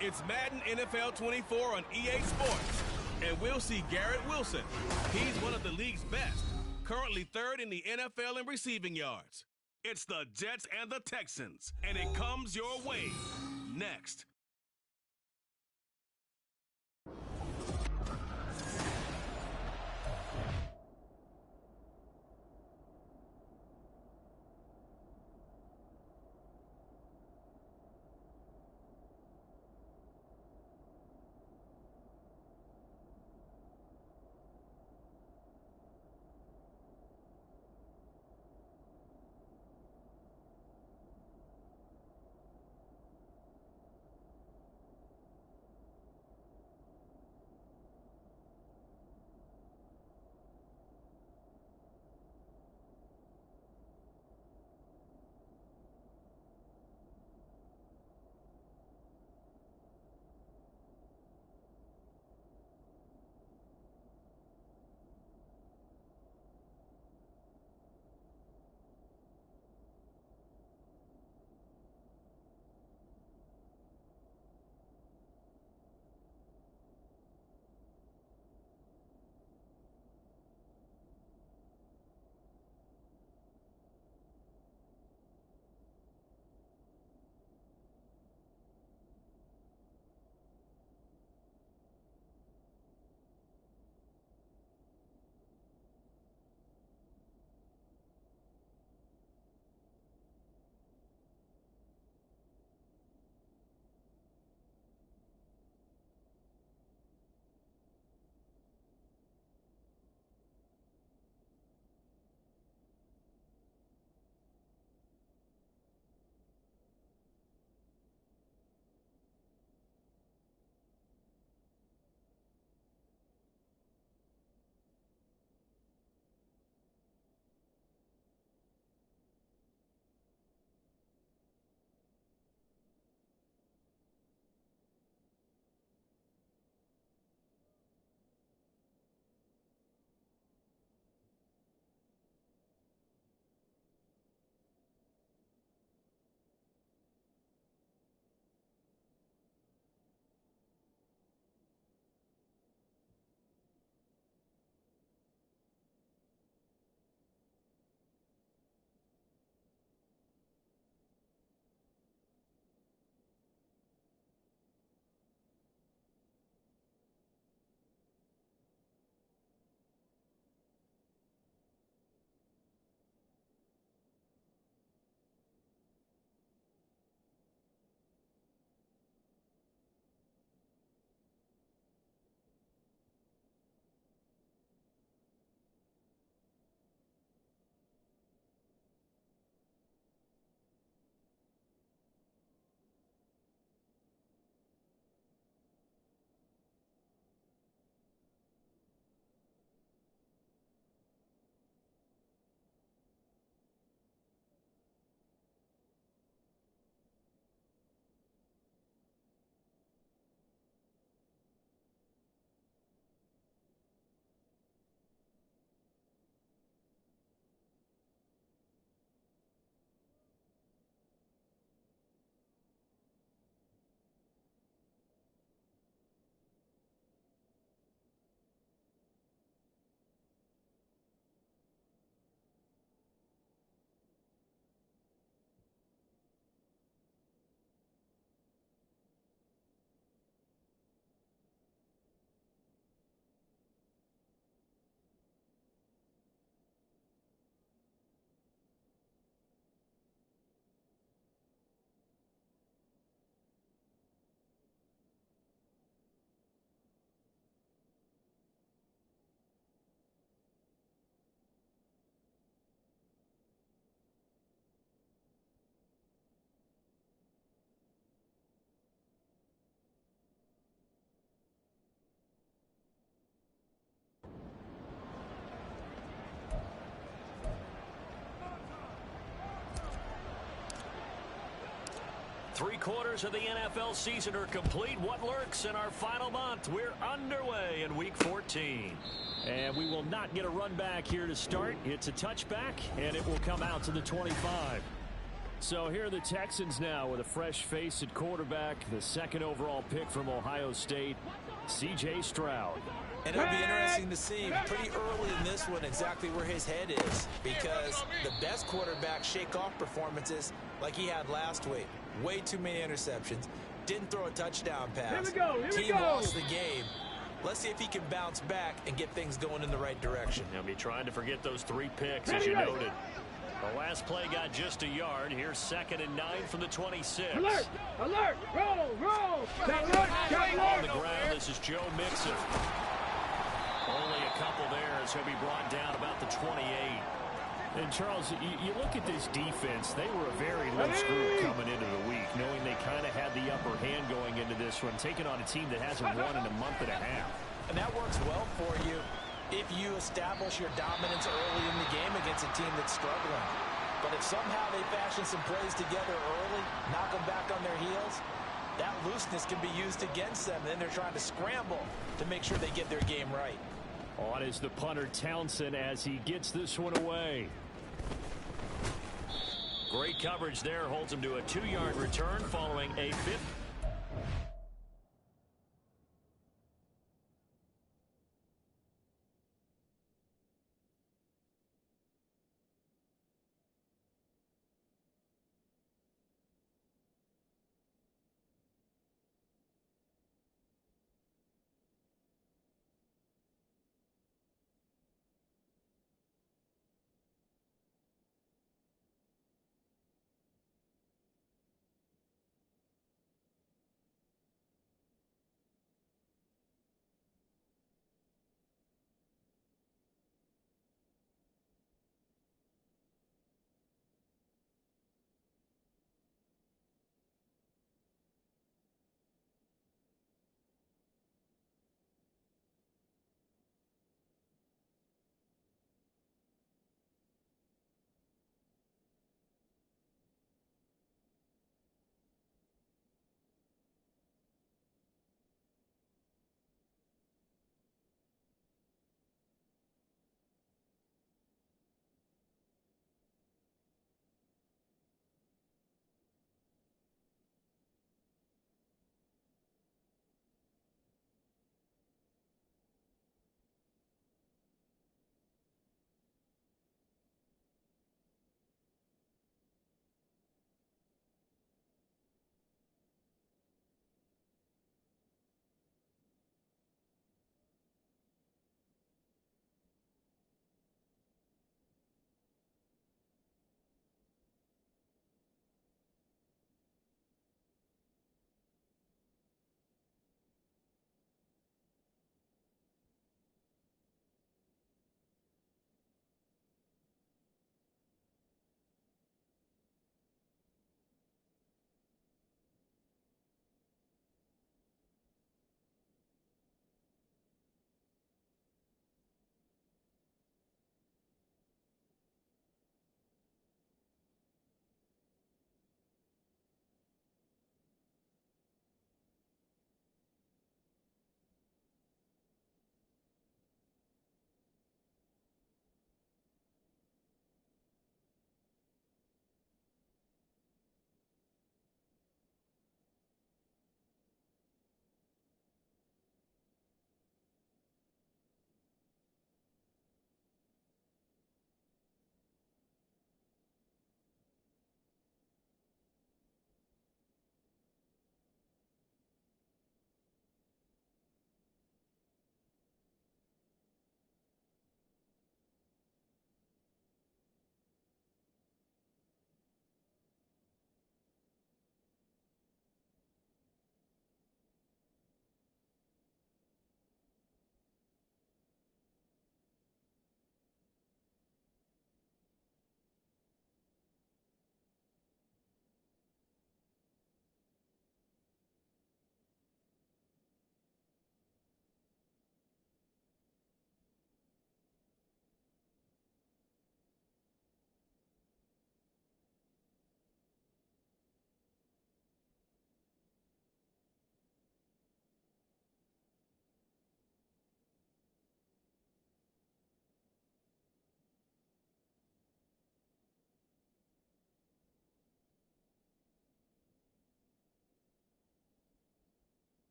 It's Madden NFL 24 on EA Sports, and we'll see Garrett Wilson. He's one of the league's best, currently third in the NFL in receiving yards. It's the Jets and the Texans, and it comes your way next. Three-quarters of the NFL season are complete. What lurks in our final month? We're underway in Week 14. And we will not get a run back here to start. It's a touchback, and it will come out to the 25. So here are the Texans now with a fresh face at quarterback, the second overall pick from Ohio State, C.J. Stroud. And it'll be interesting to see pretty early in this one exactly where his head is, because the best quarterbacks shake off performances like he had last week. Way too many interceptions. Didn't throw a touchdown pass. Team lost the game. Let's see if he can bounce back and get things going in the right direction. He'll be trying to forget those 3 picks, as you noted. The last play got just a yard. Here's 2nd and 9 from the 26. Alert! Alert! Roll! Roll! On the ground, this is Joe Mixon. Only a couple there as he'll be brought down about the 28. And, Charles, you look at this defense. They were a very loose group coming into the week, knowing they kind of had the upper hand going into this one, taking on a team that hasn't won in a month and a half. And that works well for you if you establish your dominance early in the game against a team that's struggling. But if somehow they fashion some plays together early, knock them back on their heels, that looseness can be used against them. Then they're trying to scramble to make sure they get their game right. On is the punter Townsend as he gets this one away. Great coverage there, holds him to a 2-yard return following a 5th.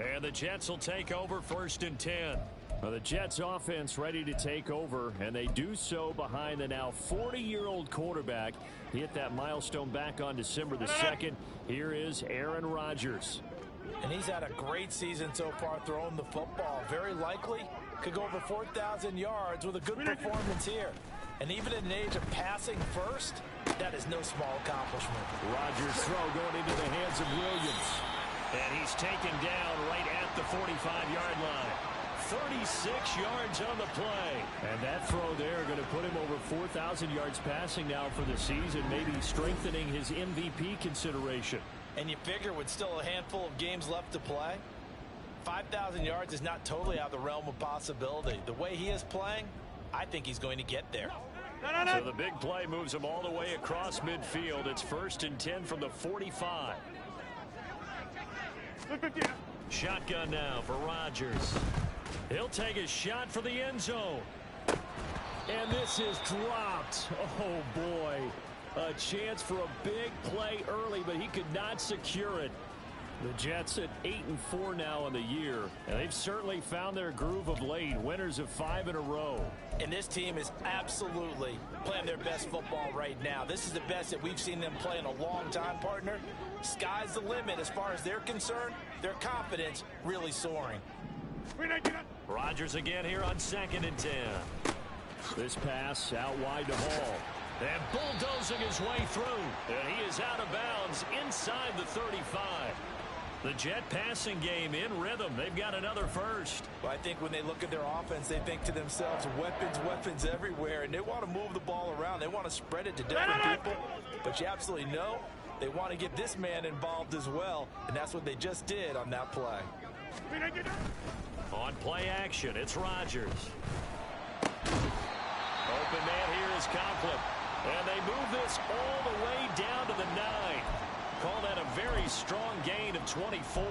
And the Jets will take over 1st and 10. Well, the Jets offense ready to take over, and they do so behind the now 40-year-old quarterback. He hit that milestone back on December the 2nd. Here is Aaron Rodgers. And he's had a great season so far throwing the football. Very likely could go over 4,000 yards with a good performance here. And even in an age of passing first, that is no small accomplishment. Rodgers' throw going into the hands of Williams. And he's taken down right at the 45-yard line. 36 yards on the play. And that throw there going to put him over 4,000 yards passing now for the season, maybe strengthening his MVP consideration. And you figure with still a handful of games left to play, 5,000 yards is not totally out of the realm of possibility. The way he is playing, I think he's going to get there. So the big play moves him all the way across midfield. It's 1st and 10 from the 45. Shotgun now for Rodgers. He'll take a shot for the end zone. And this is dropped. Oh, boy. A chance for a big play early, but he could not secure it. The Jets at 8-4 now in the year, and they've certainly found their groove of late, winners of 5 in a row. And this team is absolutely playing their best football right now. This is the best that we've seen them play in a long time, partner. Sky's the limit as far as they're concerned. Their confidence really soaring. Rodgers again here on 2nd and 10. This pass out wide to Hall. And bulldozing his way through. And he is out of bounds inside the 35. The Jet passing game in rhythm. They've got another first. Well, I think when they look at their offense, they think to themselves, weapons everywhere. And they want to move the ball around. They want to spread it to different people. But you absolutely know they want to get this man involved as well. And that's what they just did on that play. On play action, it's Rodgers. Open man here is Conklin. And they move this all the way down to the 9. Call that a very strong gain of 24.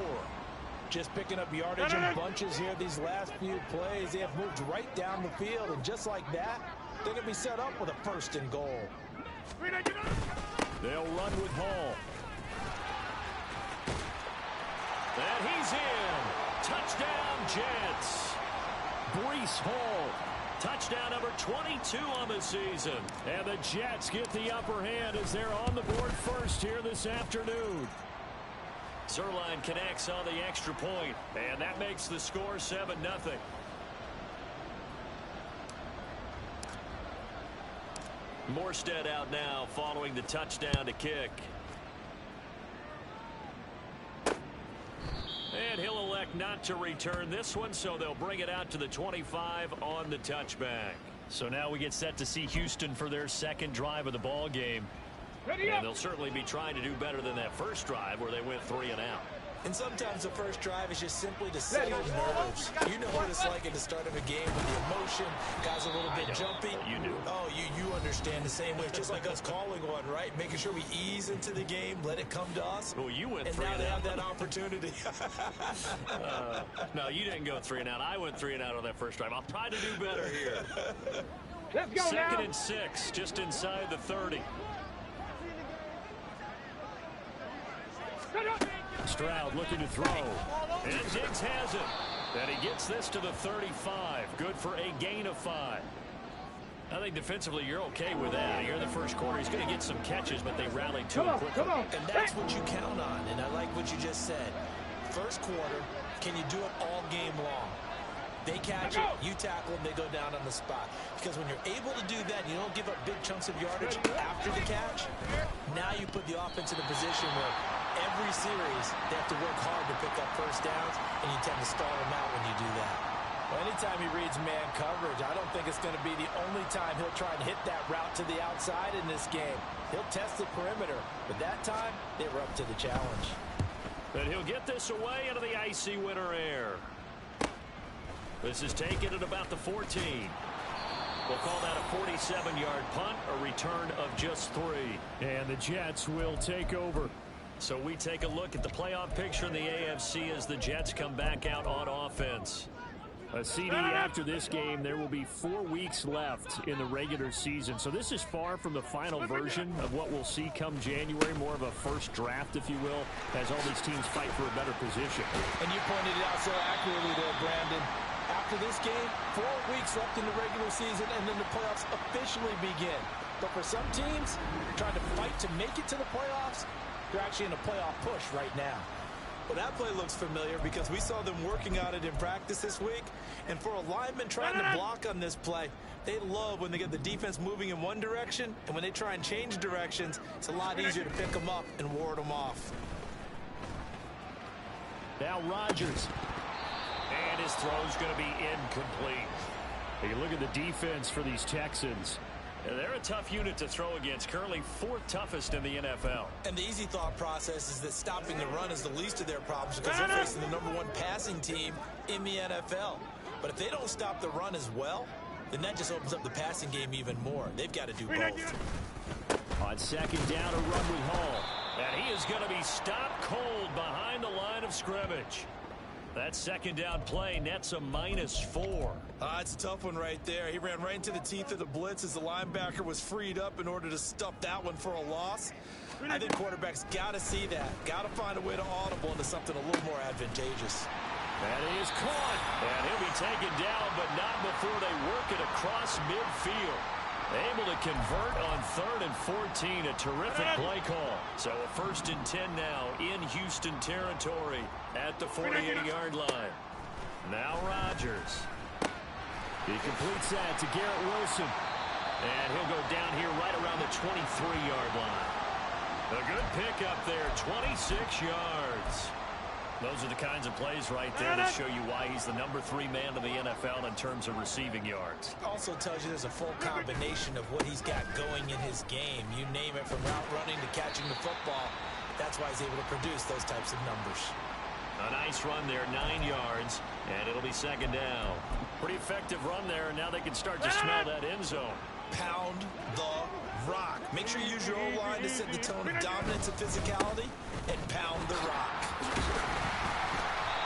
Just picking up yardage in bunches here these last few plays. They have moved right down the field. And just like that, they're going to be set up with a 1st and goal. They'll run with Hall. And he's in. Touchdown, Jets. Breece Hall. Touchdown number 22 on the season. And the Jets get the upper hand as they're on the board first here this afternoon. Zerline connects on the extra point, and that makes the score 7-0. Morstead out now following the touchdown to kick. And he'll elect not to return this one, so they'll bring it out to the 25 on the touchback. So now we get set to see Houston for their 2nd drive of the ball game. And they'll certainly be trying to do better than that first drive where they went 3 and out. And sometimes the first drive is just simply to settle nerves. You know what it's like at the start of a game with the emotion. Guys a little bit jumpy. You do. Oh, you understand the same way. Just like us calling one, right? Making sure we ease into the game, let it come to us. Well, you went and 3 now and they out. have that opportunity. No, you didn't go 3 and out. I went 3 and out on that first drive. I'll try to do better here. Let's go 2nd now. and 6, just inside the 30. Stroud looking to throw. And Diggs has it. And he gets this to the 35. Good for a gain of 5. I think defensively you're okay with that. Here in the first quarter, he's going to get some catches, but they rallied to him quickly. Come on. And that's what you count on. And I like what you just said. First quarter, can you do it all game long? They catch it, you tackle them, they go down on the spot. Because when you're able to do that, you don't give up big chunks of yardage after the catch. Now you put the offense in a position where every series they have to work hard to pick up first downs, and you tend to stall them out when you do that. Well, anytime he reads man coverage, I don't think it's going to be the only time he'll try and hit that route to the outside in this game. He'll test the perimeter, but that time they were up to the challenge. But he'll get this away into the icy winter air. This is taken at about the 14. We'll call that a 47-yard punt, a return of just 3. And the Jets will take over. So we take a look at the playoff picture in the AFC as the Jets come back out on offense. A CD after this game. There will be 4 weeks left in the regular season. So this is far from the final version of what we'll see come January. More of a first draft, if you will, as all these teams fight for a better position. And you pointed it out so accurately there, Brandon. After this game, 4 weeks left in the regular season, and then the playoffs officially begin. But for some teams, trying to fight to make it to the playoffs, they're actually in a playoff push right now. Well, that play looks familiar because we saw them working on it in practice this week. And for a lineman trying to block on this play, they love when they get the defense moving in one direction. And when they try and change directions, it's a lot easier to pick them up and ward them off. Now Rodgers. And his throw's going to be incomplete. You look at the defense for these Texans. They're a tough unit to throw against, currently 4th toughest in the NFL. And the easy thought process is that stopping the run is the least of their problems because they're facing the #1 passing team in the NFL. But if they don't stop the run as well, then that just opens up the passing game even more. They've got to do both. On second down, a run with Hall. And he is going to be stopped cold behind the line of scrimmage. That second down play nets a -4. It's a tough one right there. He ran right into the teeth of the blitz as the linebacker was freed up in order to stuff that one for a loss. I think quarterbacks got to see that. Got to find a way to audible into something a little more advantageous. And he is caught. And he'll be taken down, but not before they work it across midfield. Able to convert on 3rd and 14. A terrific play call. So a 1st and 10 now in Houston territory at the 48-yard line. Now Rodgers. He completes that to Garrett Wilson. And he'll go down here right around the 23-yard line. A good pickup there, 26 yards. Those are the kinds of plays right there that show you why he's the #3 man in the NFL in terms of receiving yards. Also tells you there's a full combination of what he's got going in his game. You name it, from route running to catching the football. That's why he's able to produce those types of numbers. A nice run there, 9 yards, and it'll be second down. Pretty effective run there, and now they can start to smell that end zone. Pound the rock. Make sure you use your O-line to set the tone of dominance and physicality, and pound the rock.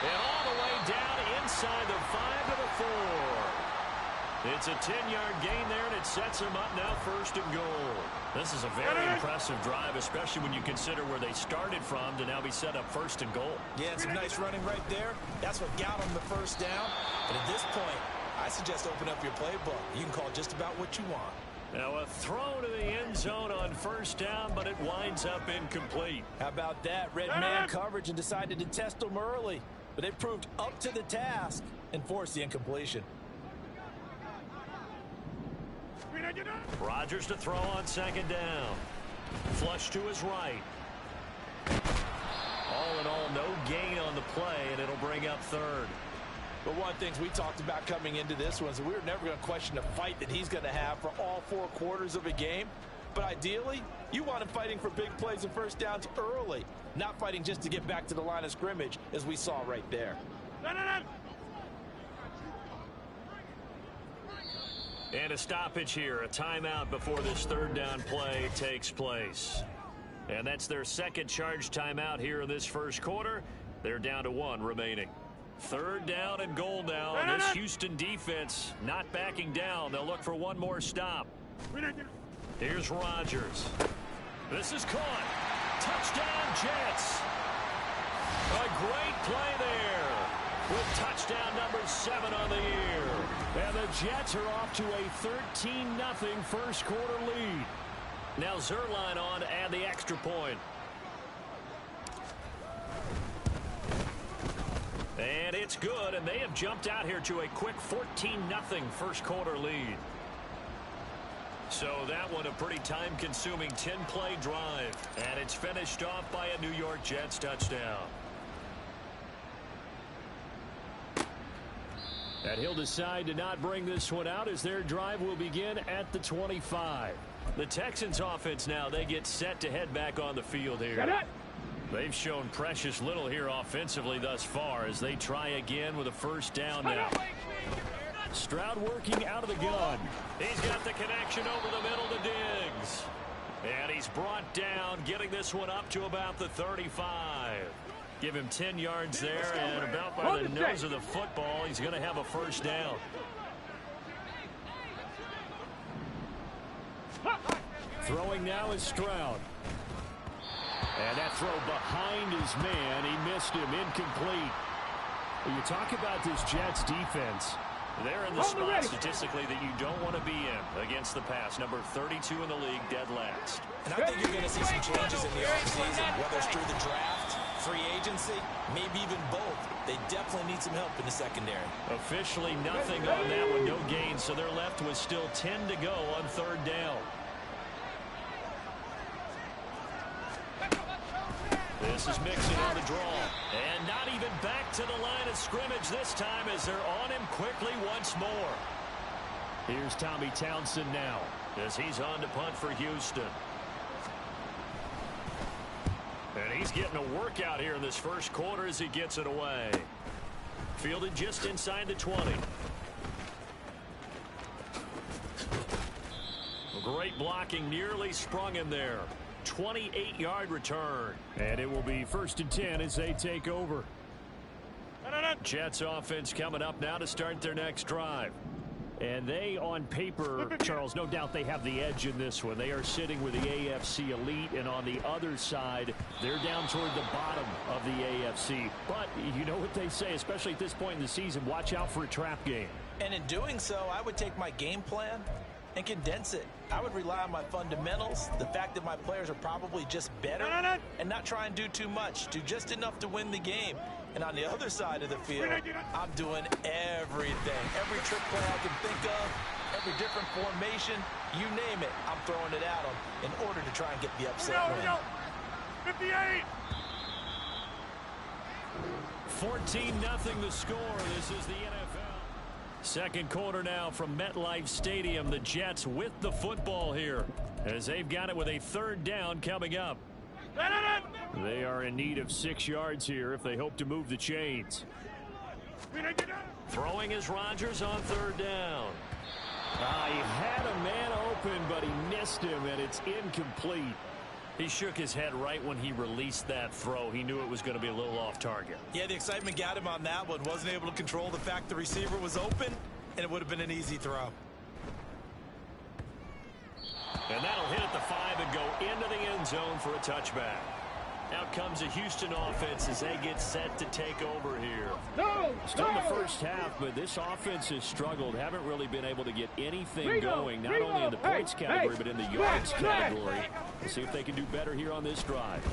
And all the way down inside the 5 to the 4. It's a 10-yard gain there, and it sets them up now 1st and goal. This is a very impressive drive, especially when you consider where they started from to now be set up 1st and goal. Yeah, and some nice running right there. That's what got them the 1st down. But at this point, I suggest open up your playbook. You can call just about what you want. Now a throw to the end zone on 1st down, but it winds up incomplete. How about that? Red man coverage and decided to test them early. But they proved up to the task and forced the incompletion. Rodgers to throw on 2nd down. Flush to his right. All in all, no gain on the play, and it'll bring up 3rd. But one of the things we talked about coming into this one is that we were never going to question the fight that he's going to have for all 4 quarters of a game. But ideally, you want him fighting for big plays and 1st downs early, not fighting just to get back to the line of scrimmage, as we saw right there. And a stoppage here, a timeout before this 3rd down play takes place. And that's their 2nd charge timeout here in this 1st quarter. They're down to 1 remaining. 3rd down and goal now. This Houston defense not backing down. They'll look for one more stop. Here's Rodgers. This is caught. Touchdown, Jets. A great play there with touchdown number 7 on the year. And the Jets are off to a 13-0 1st quarter lead. Now Zerline on to add the extra point. And it's good, and they have jumped out here to a quick 14-0 1st quarter lead. So that one a pretty time-consuming 10-play drive, and it's finished off by a New York Jets touchdown. And he'll decide to not bring this one out as their drive will begin at the 25. The Texans offense now, they get set to head back on the field here. They've shown precious little here offensively thus far as they try again with a 1st down now. Stroud working out of the gun. He's got the connection over the middle to Diggs. And he's brought down, getting this one up to about the 35. Give him 10 yards there, and about by the nose of the football, he's going to have a first down. Throwing now is Stroud. And that throw behind his man, he missed him, incomplete. When you talk about this Jets defense, they're in the spot statistically that you don't want to be in against the pass. Number 32 in the league, dead last. And I think you're going to see some changes in the offseason, whether it's through the draft, free agency, maybe even both. They definitely need some help in the secondary. Officially nothing on that one, no gain, so they're left with still 10 to go on third down. This is Mixon on the draw. And not even back to the line of scrimmage this time as they're on him quickly once more. Here's Tommy Townsend now as he's on to punt for Houston. And he's getting a workout here in this first quarter as he gets it away. Fielded just inside the 20. Great blocking, nearly sprung him there. 28-yard return. And it will be 1st and 10 as they take over. Jets offense coming up now to start their next drive. And they, on paper, Charles, no doubt they have the edge in this one. They are sitting with the AFC elite, and on the other side, they're down toward the bottom of the AFC. But you know what they say, especially at this point in the season, watch out for a trap game. And in doing so, I would take my game plan and condense it. I would rely on my fundamentals, the fact that my players are probably just better, and not try and do too much, do just enough to win the game. And on the other side of the field, I'm doing everything. Every trick play I can think of, every different formation, you name it, I'm throwing it at them in order to try and get the upset win. 58! 14-0 the score. This is the NFL. Second quarter now from MetLife Stadium. The Jets with the football here as they've got it with a third down coming up. They are in need of 6 yards here if they hope to move the chains. Throwing is Rodgers on third down. He had a man open, but he missed him, and it's incomplete. He shook his head right when he released that throw. He knew it was going to be a little off target. Yeah, the excitement got him on that one. Wasn't able to control the fact the receiver was open, and it would have been an easy throw. And that'll hit at the 5 and go into the end zone for a touchback. Out comes the Houston offense as they get set to take over here. Still in the first half, but this offense has struggled. Haven't really been able to get anything going, not only in the points category, but in the yards category. We'll see if they can do better here on this drive.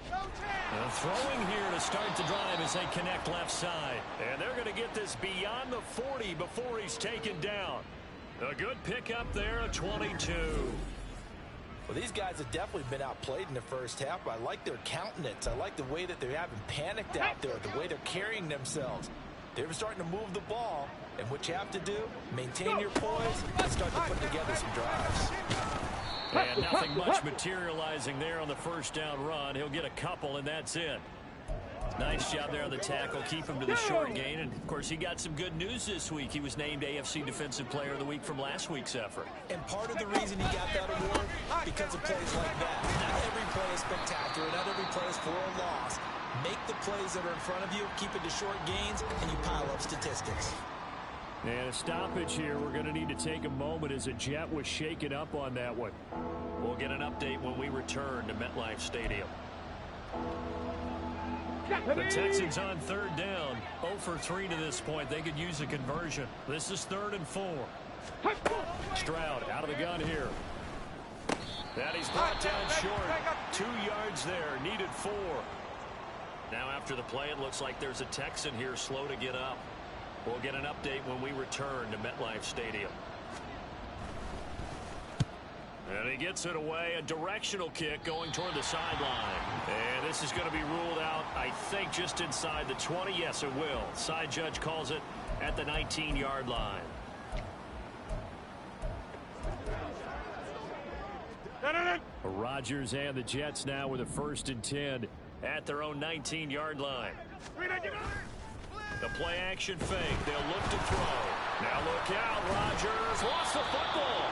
And throwing here to start the drive as they connect left side. And they're going to get this beyond the 40 before he's taken down. A good pickup there, a 22. Well, these guys have definitely been outplayed in the first half. I like their countenance. I like the way that they haven't panicked out there, the way they're carrying themselves. They're starting to move the ball, and what you have to do, maintain your poise and start to put together some drives. And nothing much materializing there on the first down run. He'll get a couple, and that's it. Nice job there on the tackle. Keep him to the short gain. And, of course, he got some good news this week. He was named AFC Defensive Player of the Week from last week's effort. And part of the reason he got that award, because of plays like that. Not every play is spectacular. Not every play is for a loss. Make the plays that are in front of you, keep it to short gains, and you pile up statistics. And a stoppage here. We're going to need to take a moment as a Jet was shaken up on that one. We'll get an update when we return to MetLife Stadium. The Texans on third down. 0 for 3 to this point. They could use a conversion. This is 3rd and 4. Stroud out of the gun here. And he's brought down short. 2 yards there. Needed 4. Now after the play, it looks like there's a Texan here slow to get up. We'll get an update when we return to MetLife Stadium. And he gets it away. A directional kick going toward the sideline. And this is going to be ruled out, I think, just inside the 20. Yes, it will. Side judge calls it at the 19-yard line. Rodgers and the Jets now with a 1st and 10 at their own 19-yard line. The play action fake. They'll look to throw. Now look out. Rodgers lost the football.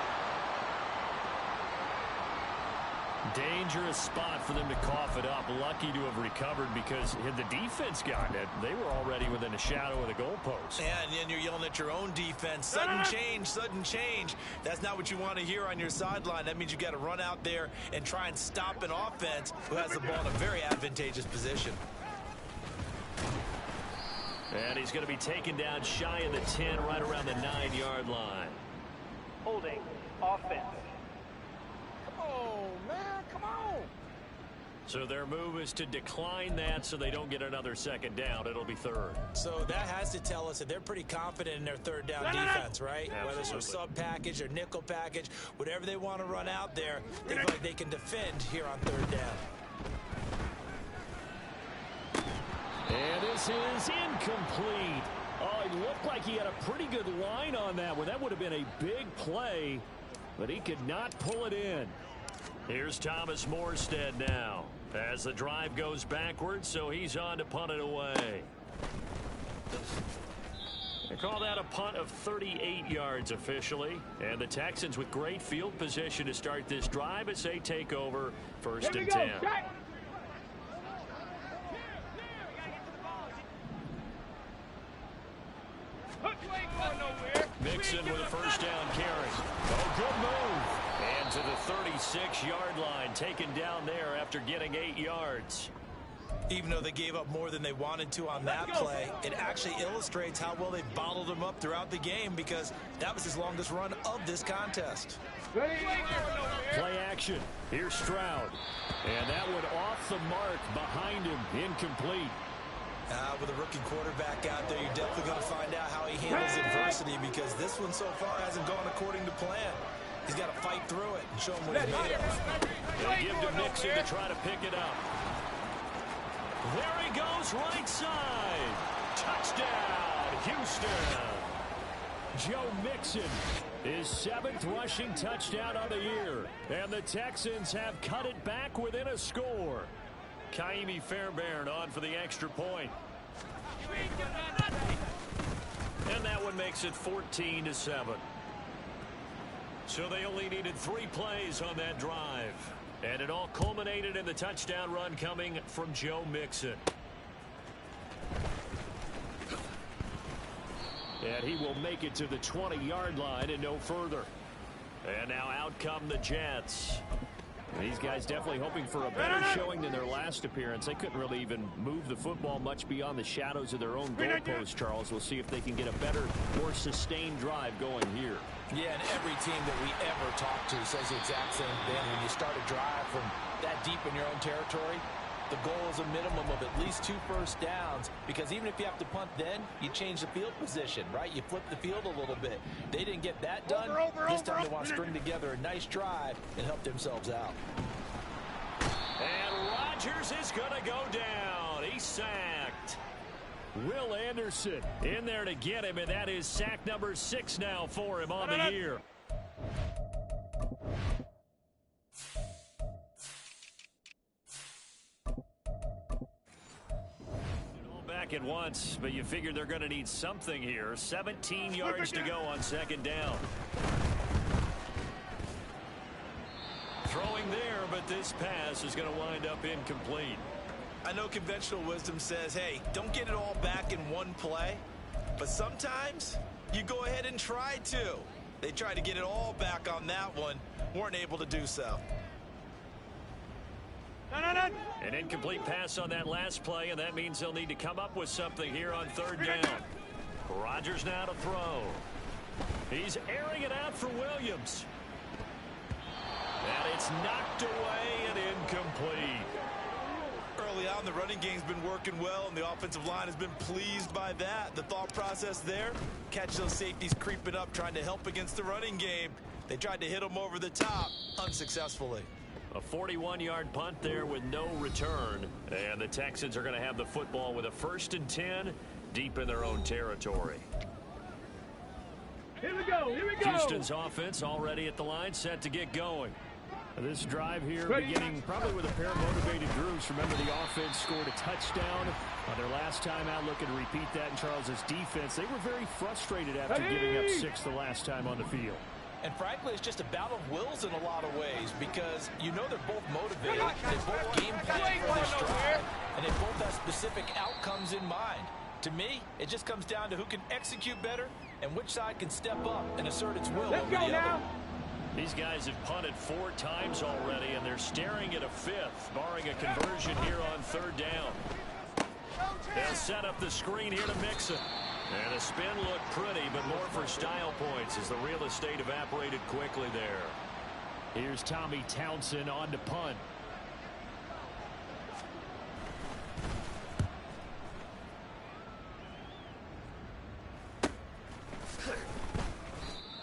dangerous spot for them to cough it up. Lucky to have recovered because had the defense gotten it, they were already within a shadow of the goalpost. Yeah, and then you're yelling at your own defense. Sudden change, sudden change. That's not what you want to hear on your sideline. That means you got to run out there and try and stop an offense who has the ball in a very advantageous position. And he's going to be taken down shy of the 10, right around the 9-yard line. Holding offense. Oh, man, come on. So their move is to decline that so they don't get another second down. It'll be third. So that has to tell us that they're pretty confident in their third down defense, right? Absolutely. Whether it's a sub package or nickel package, whatever they want to run out there, they feel like they can defend here on third down. And this is incomplete. Oh, it looked like he had a pretty good line on that one. That would have been a big play, but he could not pull it in. Here's Thomas Morstead now as the drive goes backwards, so he's on to punt it away. They call that a punt of 38 yards officially, and the Texans with great field position to start this drive as they take over first and 10. Mixon with a first down carry. Oh, good move. And to the 36-yard line, taken down there after getting 8 yards. Even though they gave up more than they wanted to on that play, it actually illustrates how well they bottled him up throughout the game because that was his longest run of this contest. Play action. Here's Stroud. And that one off the mark behind him. Incomplete. With a rookie quarterback out there, you're definitely going to find out how he handles adversity because this one so far hasn't gone according to plan. He's got to fight through it and show him what he's made of. They give to Mixon to try to pick it up. There he goes, right side. Touchdown, Houston. Joe Mixon, his 7th rushing touchdown of the year. And the Texans have cut it back within a score. Kaimi Fairbairn on for the extra point. And that one makes it 14-7. So they only needed 3 plays on that drive. And it all culminated in the touchdown run coming from Joe Mixon. And he will make it to the 20-yard line and no further. And now out come the Jets. These guys definitely hoping for a better showing than their last appearance. They couldn't really even move the football much beyond the shadows of their own goalposts, Charles. We'll see if they can get a better, more sustained drive going here. Yeah, and every team that we ever talk to says the exact same thing. When you start a drive from that deep in your own territory, the goal is a minimum of at least 2 first downs because even if you have to punt then, you change the field position, right? You flip the field a little bit. They didn't get that done. This time they want to string together a nice drive and help themselves out. And Rodgers is going to go down. He's sacked. Will Anderson in there to get him, and that is sack number 6 now for him on the year. At once, but you figure they're going to need something here. 17 yards to go on second down. Throwing there, but this pass is going to wind up incomplete. I know conventional wisdom says, hey, don't get it all back in one play, but sometimes you go ahead and try to. They tried to get it all back on that one, weren't able to do so. An incomplete pass on that last play, and that means they'll need to come up with something here on third down. Rodgers now to throw. He's airing it out for Williams. And it's knocked away and incomplete. Early on, the running game's been working well, and the offensive line has been pleased by that. The thought process there, catch those safeties creeping up, trying to help against the running game. They tried to hit them over the top, unsuccessfully. A 41-yard punt there with no return. And the Texans are going to have the football with a 1st and 10 deep in their own territory. Here we go. Houston's offense already at the line, set to get going. This drive here beginning probably with a pair of motivated groups. Remember, the offense scored a touchdown on their last time out. Looking to repeat that in Charles's defense. They were very frustrated after giving up 6 the last time on the field. And frankly, it's just a battle of wills in a lot of ways because you know they're both motivated. They both game plan for this drive, and they both have specific outcomes in mind. To me, it just comes down to who can execute better and which side can step up and assert its will over the other. These guys have punted 4 times already, and they're staring at a 5th, barring a conversion here on 3rd down. They'll set up the screen here to mix it. And the spin looked pretty, but more for style points as the real estate evaporated quickly there. Here's Tommy Townsend on to punt.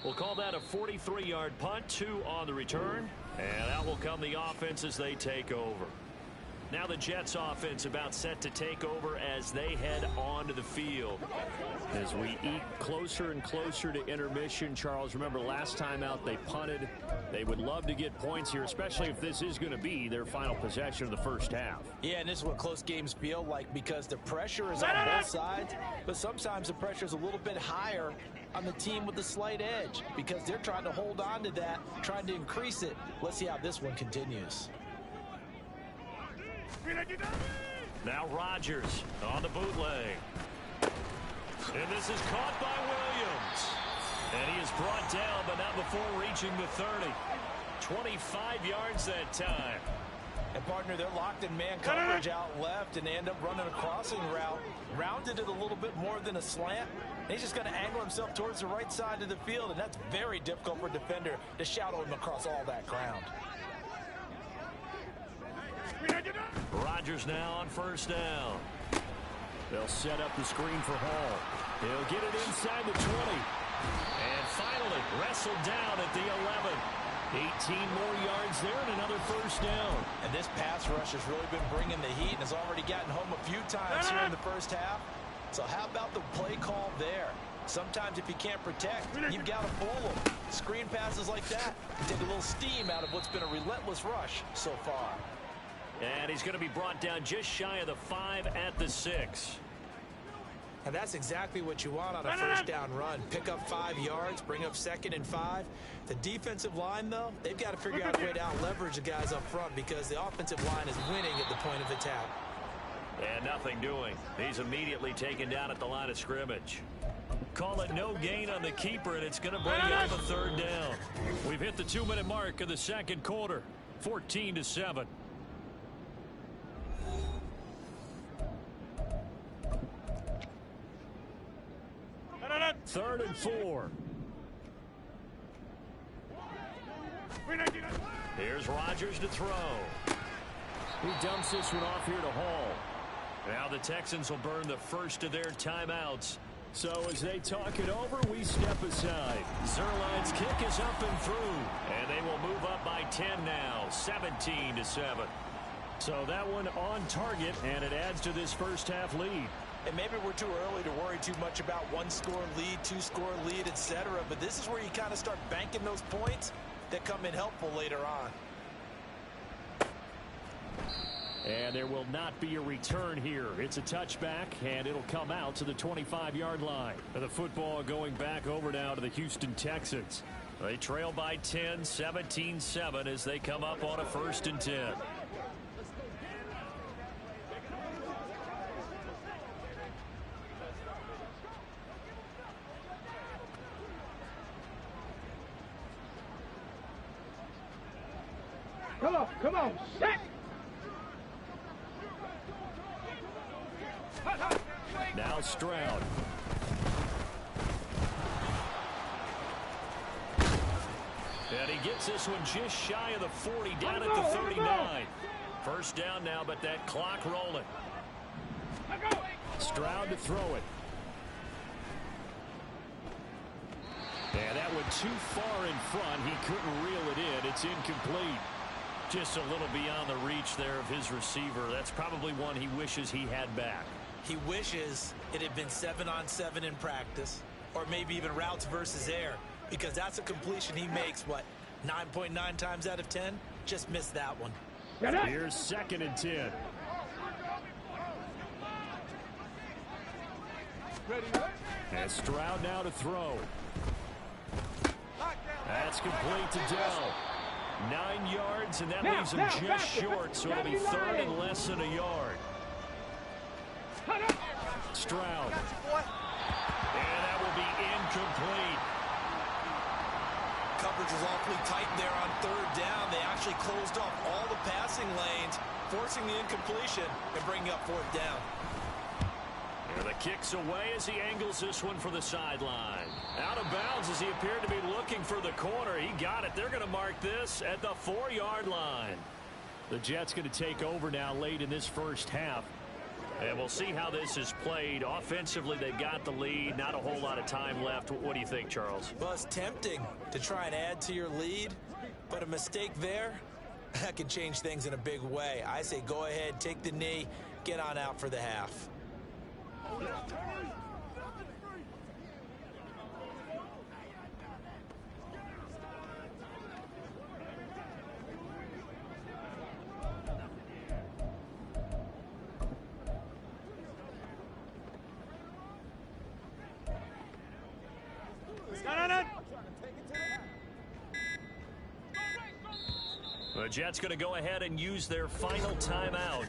We'll call that a 43-yard punt, 2 on the return. And out will come the offense as they take over. Now the Jets offense about set to take over as they head onto the field. As we eke closer and closer to intermission, Charles, remember last time out they punted. They would love to get points here, especially if this is going to be their final possession of the first half. Yeah, and this is what close games feel like because the pressure is on both sides, but sometimes the pressure is a little bit higher on the team with the slight edge because they're trying to hold on to that, trying to increase it. Let's see how this one continues. Now Rodgers on the bootleg. And this is caught by Williams. And he is brought down, but not before reaching the 30. 25 yards that time. And, partner, they're locked in man coverage out left, and they end up running a crossing route. Rounded it a little bit more than a slant. And he's just going to angle himself towards the right side of the field, and that's very difficult for a defender to shadow him across all that ground. Rodgers now on 1st down. They'll set up the screen for Hall. He'll get it inside the 20. And finally wrestled down at the 11. 18 more yards there and another 1st down. And this pass rush has really been bringing the heat and has already gotten home a few times here in the first half. So how about the play call there? Sometimes if you can't protect, you've got to fool them. Screen passes like that can take a little steam out of what's been a relentless rush so far. And he's going to be brought down just shy of the 5 at the 6. And that's exactly what you want on a 1st down run. Pick up 5 yards, bring up 2nd and 5. The defensive line, though, they've got to figure out a way to out-leverage the guys up front because the offensive line is winning at the point of attack. And nothing doing. He's immediately taken down at the line of scrimmage. Call it no gain on the keeper, and it's going to bring up a 3rd down. We've hit the 2-minute mark of the 2nd quarter. 14-7. 3rd and 4. Here's Rodgers to throw. He dumps this one off here to Hall. Now the Texans will burn the first of their timeouts. So as they talk it over, we step aside. Zerline's kick is up and through. And they will move up by 10 now, 17-7. So that one on target, and it adds to this first half lead. And maybe we're too early to worry too much about 1-score lead, 2-score lead, etc. But this is where you kind of start banking those points that come in helpful later on. And there will not be a return here. It's a touchback, and it'll come out to the 25-yard line. The football going back over now to the Houston Texans. They trail by 10, 17-7 as they come up on a 1st and 10. Come on, set! Now Stroud. And he gets this one just shy of the 40, down at the 39. 1st down now, but that clock rolling. Stroud to throw it. And that went too far in front. He couldn't reel it in. It's incomplete. Just a little beyond the reach there of his receiver. That's probably one he wishes he had back. He wishes it had been 7-on-7 in practice, or maybe even routes versus air, because that's a completion he makes, what, 9.9 times out of 10? Just missed that one. Here's 2nd and 10. And Stroud now to throw. That's complete to Dell. 9 yards, and that leaves him just short, so it'll be third and less than a yard. Stroud. And that will be incomplete. Coverage was awfully tight there on third down. They actually closed off all the passing lanes, forcing the incompletion and bringing up fourth down. And the kick's away as he angles this one for the sideline. Out of bounds as he appeared to be looking for the corner. He got it. They're going to mark this at the 4-yard line. The Jets going to take over now late in this first half. And we'll see how this is played. Offensively, they've got the lead. Not a whole lot of time left. What do you think, Charles? Well, it's tempting to try and add to your lead, but a mistake there, that can change things in a big way. I say go ahead, take the knee, get on out for the half. The Jets going to go ahead and use their final timeout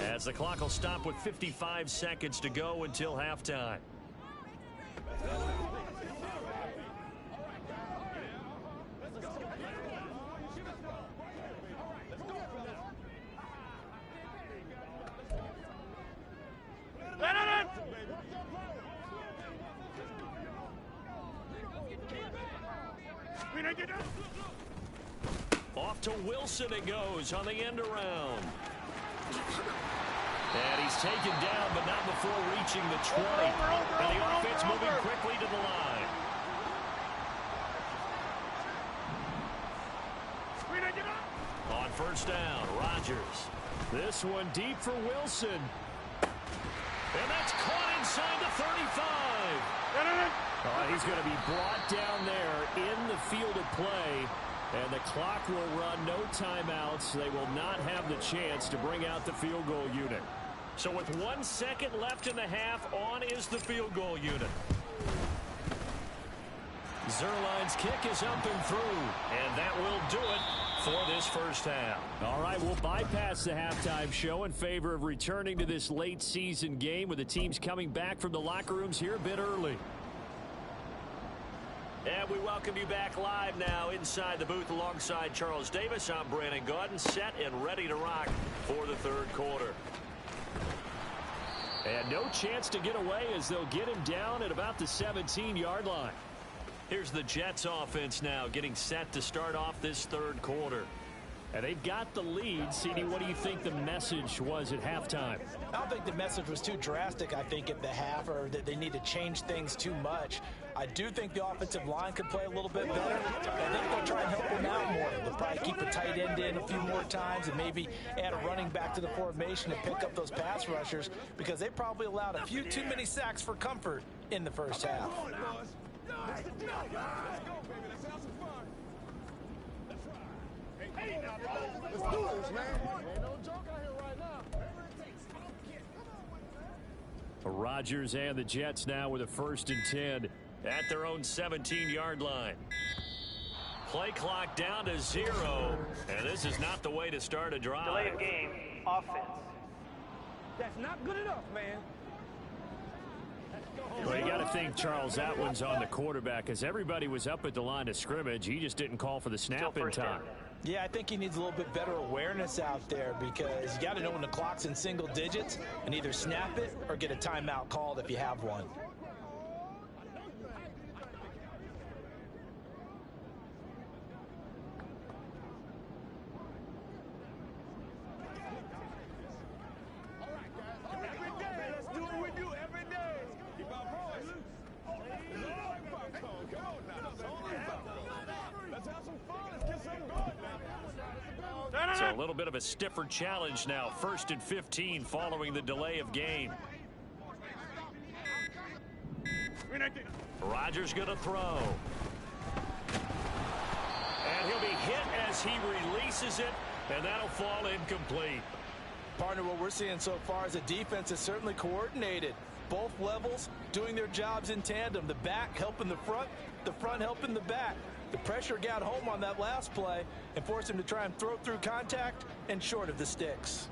as the clock will stop with 55 seconds to go until halftime. Off to Wilson it goes on the end around. And he's taken down, but not before reaching the 20. And the offense moving quickly to the line. On first down, Rodgers. This one deep for Wilson. And that's caught inside the 35. He's going to be brought down there in the field of play. And the clock will run, no timeouts. They will not have the chance to bring out the field goal unit. So with 1 second left in the half, on is the field goal unit. Zerline's kick is up and through, and that will do it for this first half. All right, we'll bypass the halftime show in favor of returning to this late season game with the teams coming back from the locker rooms here a bit early. And we welcome you back live now inside the booth alongside Charles Davis. I'm Brandon Gaudin, set and ready to rock for the third quarter. And no chance to get away as they'll get him down at about the 17-yard line. Here's the Jets offense now getting set to start off this third quarter. And they've got the lead. CD, what do you think the message was at halftime? I don't think the message was too drastic, I think, at the half, or that they need to change things too much. I do think the offensive line could play a little bit better. I think they'll try and help him out more. They'll probably keep a tight end in a few more times and maybe add a running back to the formation and pick up those pass rushers because they probably allowed a few too many sacks for comfort in the first half. Let's do this, man. Ain't no joke out here right now. Rodgers and the Jets now with a 1st and 10 at their own 17-yard line. Play clock down to 0, and this is not the way to start a drive. Delay of game, offense. That's not good enough, man. Well, you got to think, Charles, that one's on the quarterback as everybody was up at the line of scrimmage. He just didn't call for the snap in time. Yeah, I think he needs a little bit better awareness out there because you got to know when the clock's in single digits and either snap it or get a timeout called if you have one. So a little bit of a stiffer challenge now. 1st and 15 following the delay of game. Rodgers going to throw. And he'll be hit as he releases it, and that'll fall incomplete. Partner, what we're seeing so far is the defense is certainly coordinated. Both levels doing their jobs in tandem. The back helping the front helping the back. The pressure got home on that last play and forced him to try and throw through contact and short of the sticks.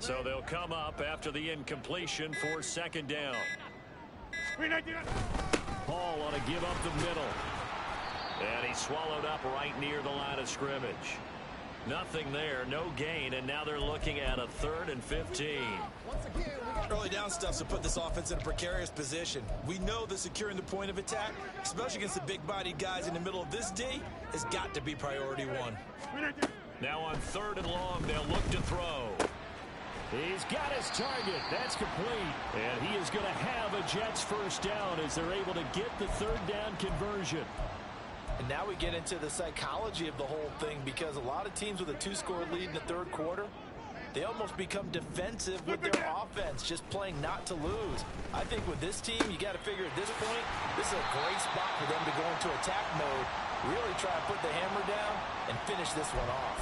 So they'll come up after the incompletion for second down. Hall on a give up the middle. And he's swallowed up right near the line of scrimmage. Nothing there, no gain, and now they're looking at a 3rd and 15. Early down stuff to put this offense in a precarious position. We know that securing the point of attack, especially against the big-bodied guys in the middle of this D, has got to be priority one. Now on 3rd and long, they'll look to throw. He's got his target. That's complete. And he is going to have a Jets first down as they're able to get the 3rd down conversion. And now we get into the psychology of the whole thing, because a lot of teams with a 2-score lead in the 3rd quarter, they almost become defensive with their offense, just playing not to lose. I think with this team, you got to figure at this point, this is a great spot for them to go into attack mode, really try to put the hammer down and finish this one off.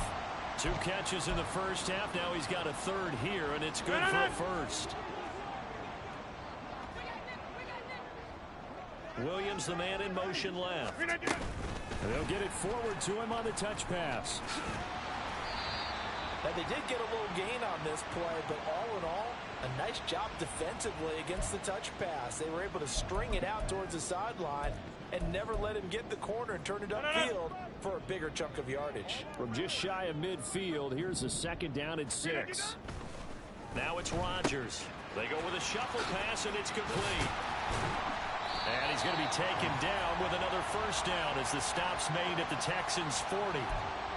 2 catches in the first half. Now he's got a 3rd here, and it's good for a first. Williams, the man in motion left. And they'll get it forward to him on the touch pass. Now, they did get a little gain on this play, but all in all, a nice job defensively against the touch pass. They were able to string it out towards the sideline and never let him get the corner and turn it upfield for a bigger chunk of yardage. From just shy of midfield, here's a 2nd down and 6. Now it's Rodgers. They go with a shuffle pass, and it's complete. And he's going to be taken down with another first down as the stop's made at the Texans' 40.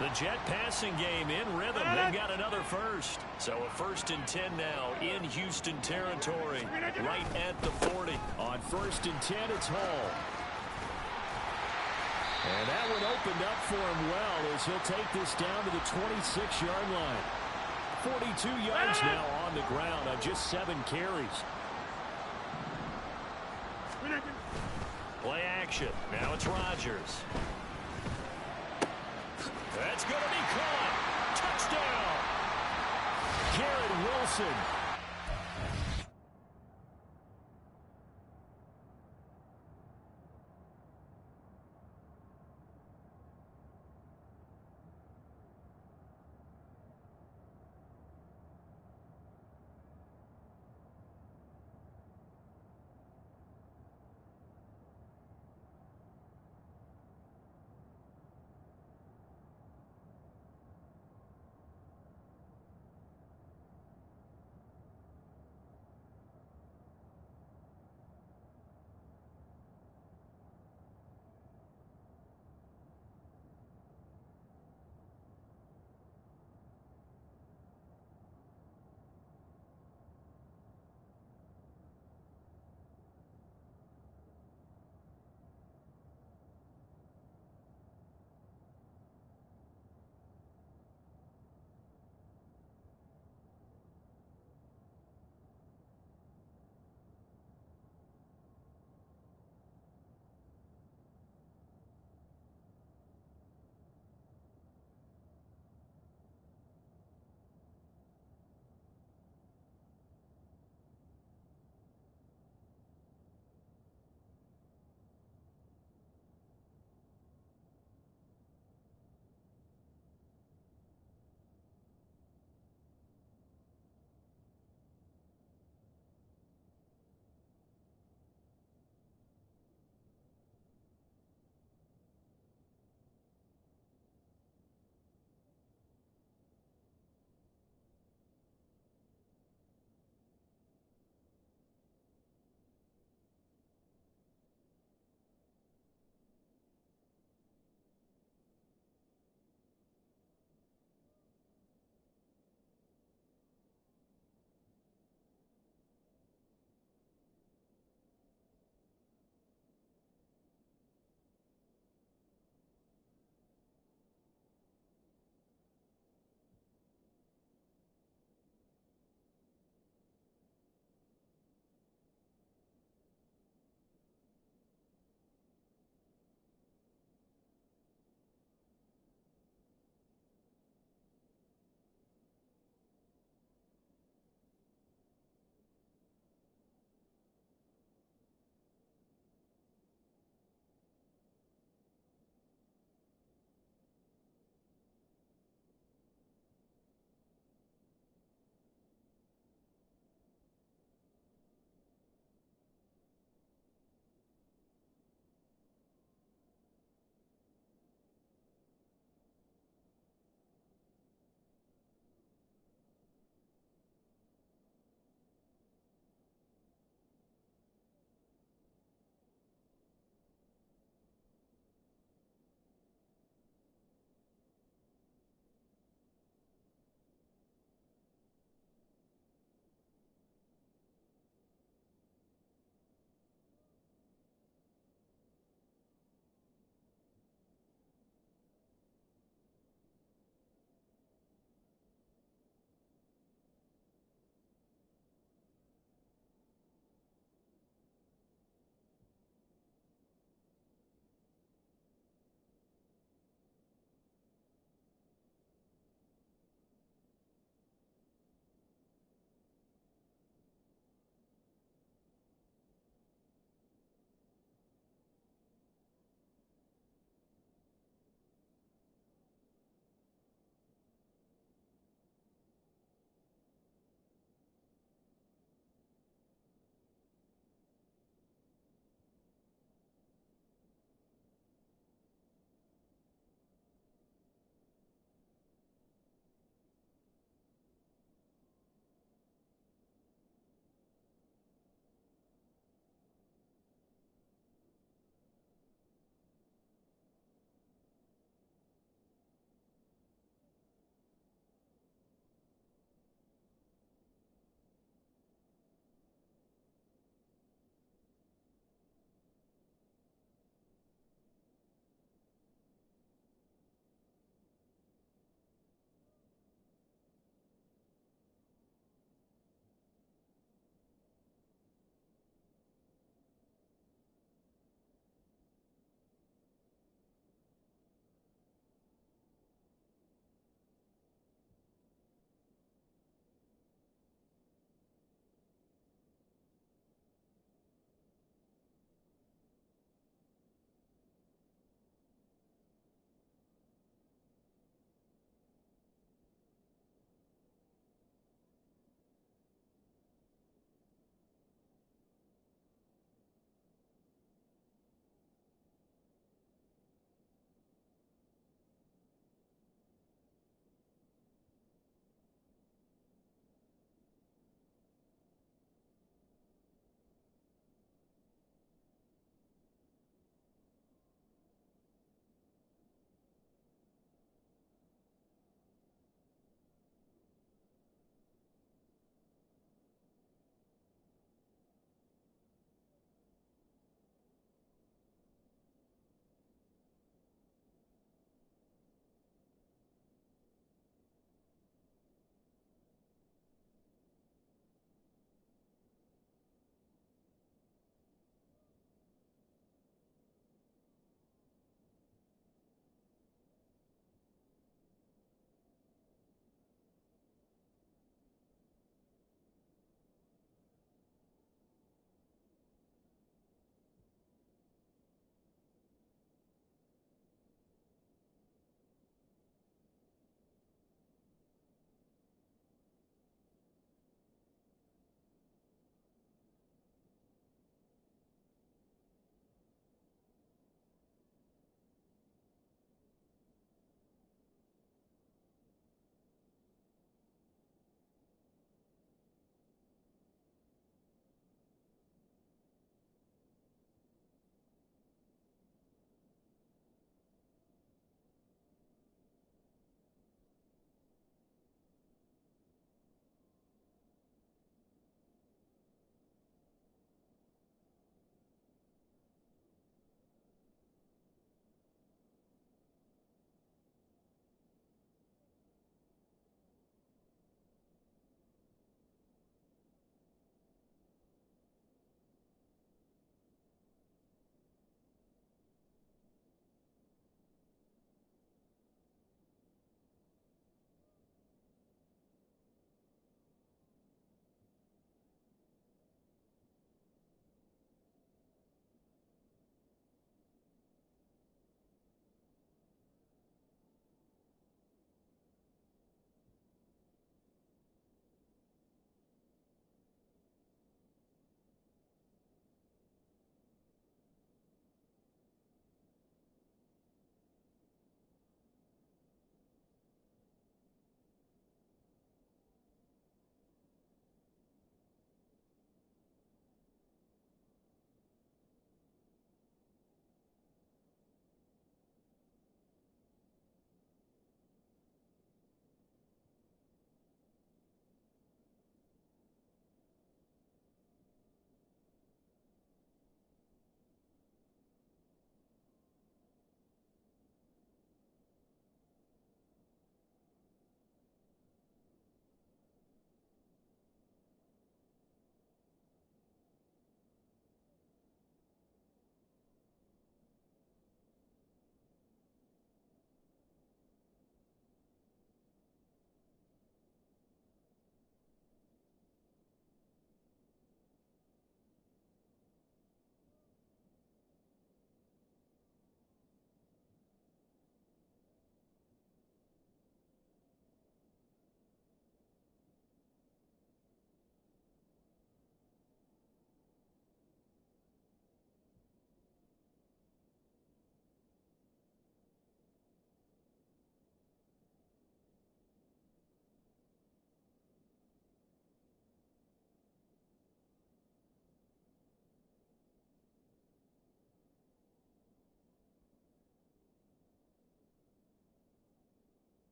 The Jet passing game in rhythm. They've got another first. So a 1st and 10 now in Houston territory, right at the 40. On 1st and 10, it's Hall. And that one opened up for him well as he'll take this down to the 26-yard line. 42 yards now on the ground on just 7 carries. Play action. Now it's Rodgers. That's going to be caught. Touchdown. Garrett Wilson.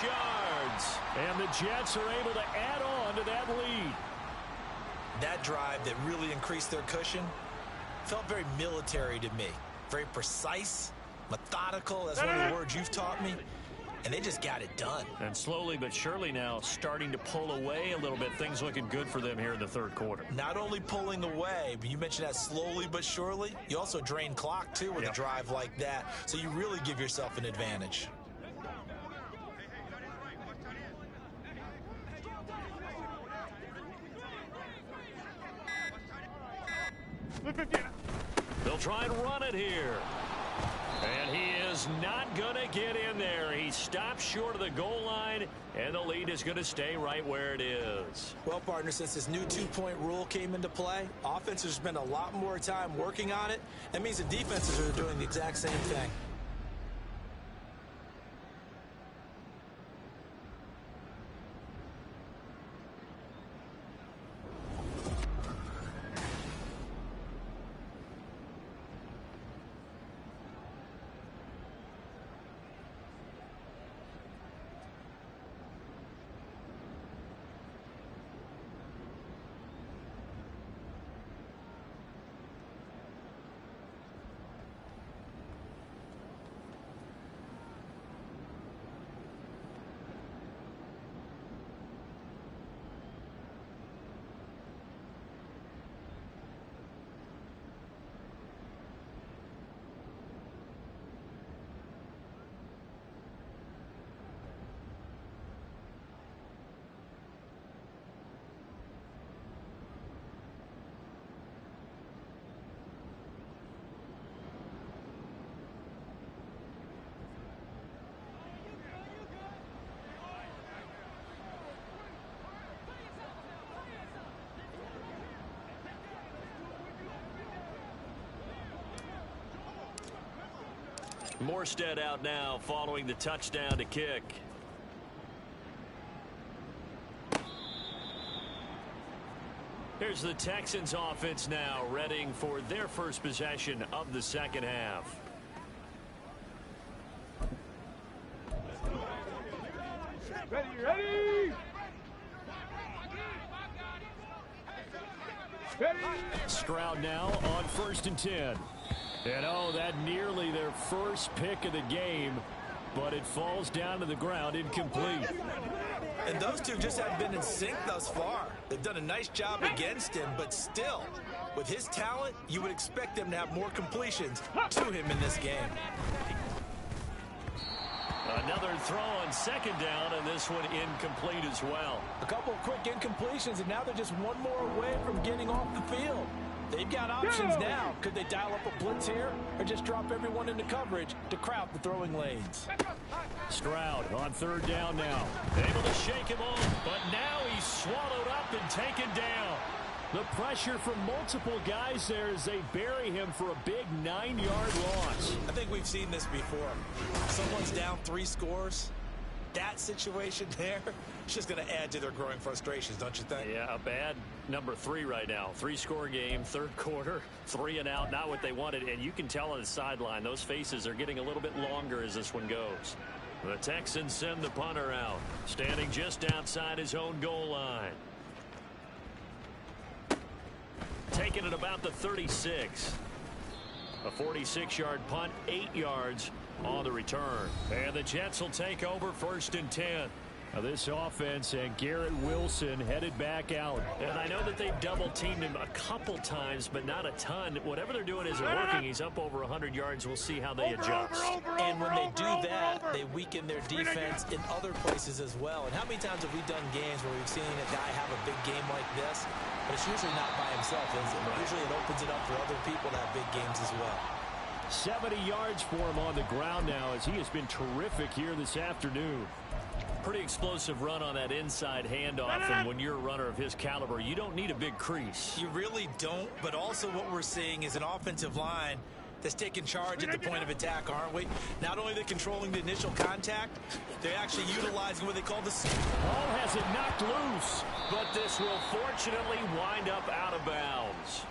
yards. And the Jets are able to add on to that lead. That drive that really increased their cushion felt very military to me. Very precise, methodical. That's one of the words you've taught me. And they just got it done. And slowly but surely now starting to pull away a little bit. Things looking good for them here in the third quarter. Not only pulling away, but you mentioned that slowly but surely. You also drain clock, too, with a drive like that. So you really give yourself an advantage. They'll try and run it here. And he is not going to get in there. He stops short of the goal line, and the lead is going to stay right where it is. Well, partner, since this new two-point rule came into play, offenses spend a lot more time working on it. That means the defenses are doing the exact same thing. Morstead out now following the touchdown to kick. Here's the Texans offense now, readying for their first possession of the second half. Ready. Stroud now on 1st and 10. And oh, that nearly their first pick of the game, but it falls down to the ground incomplete. And those two just haven't been in sync thus far. They've done a nice job against him, but still, with his talent, you would expect them to have more completions to him in this game. Another throw on 2nd down, and this one incomplete as well. A couple of quick incompletions, and now they're just one more away from getting off the field. They've got options now. Could they dial up a blitz here or just drop everyone into coverage to crowd the throwing lanes? Stroud on 3rd down now. Able to shake him off, but now he's swallowed up and taken down. The pressure from multiple guys there as they bury him for a big 9-yard loss. I think we've seen this before. Someone's down 3 scores. That situation there, it's just going to add to their growing frustrations, don't you think? Yeah, a bad number 3 right now. 3-score game, 3rd quarter, 3 and out, not what they wanted. And you can tell on the sideline, those faces are getting a little bit longer as this one goes. The Texans send the punter out, standing just outside his own goal line. Taking it about the 36. A 46-yard punt, 8 yards on the return. And the Jets will take over 1st and 10. Now this offense and Garrett Wilson headed back out. And I know that they've double-teamed him a couple times, but not a ton. Whatever they're doing isn't working. He's up over 100 yards. We'll see how they adjust. And when they do that, they weaken their defense in other places as well. And how many times have we done games where we've seen a guy have a big game like this? But it's usually not by himself, is it? Usually it opens it up for other people to have big games as well. 70 yards for him on the ground now as he has been terrific here this afternoon. Pretty explosive run on that inside handoff, and when you're a runner of his caliber, you don't need a big crease. You really don't, but also what we're seeing is an offensive line that's taking charge at the point of attack, aren't we? Not only are they controlling the initial contact, they're actually utilizing what they call the... Ball has it knocked loose, but this will fortunately wind up out of bounds.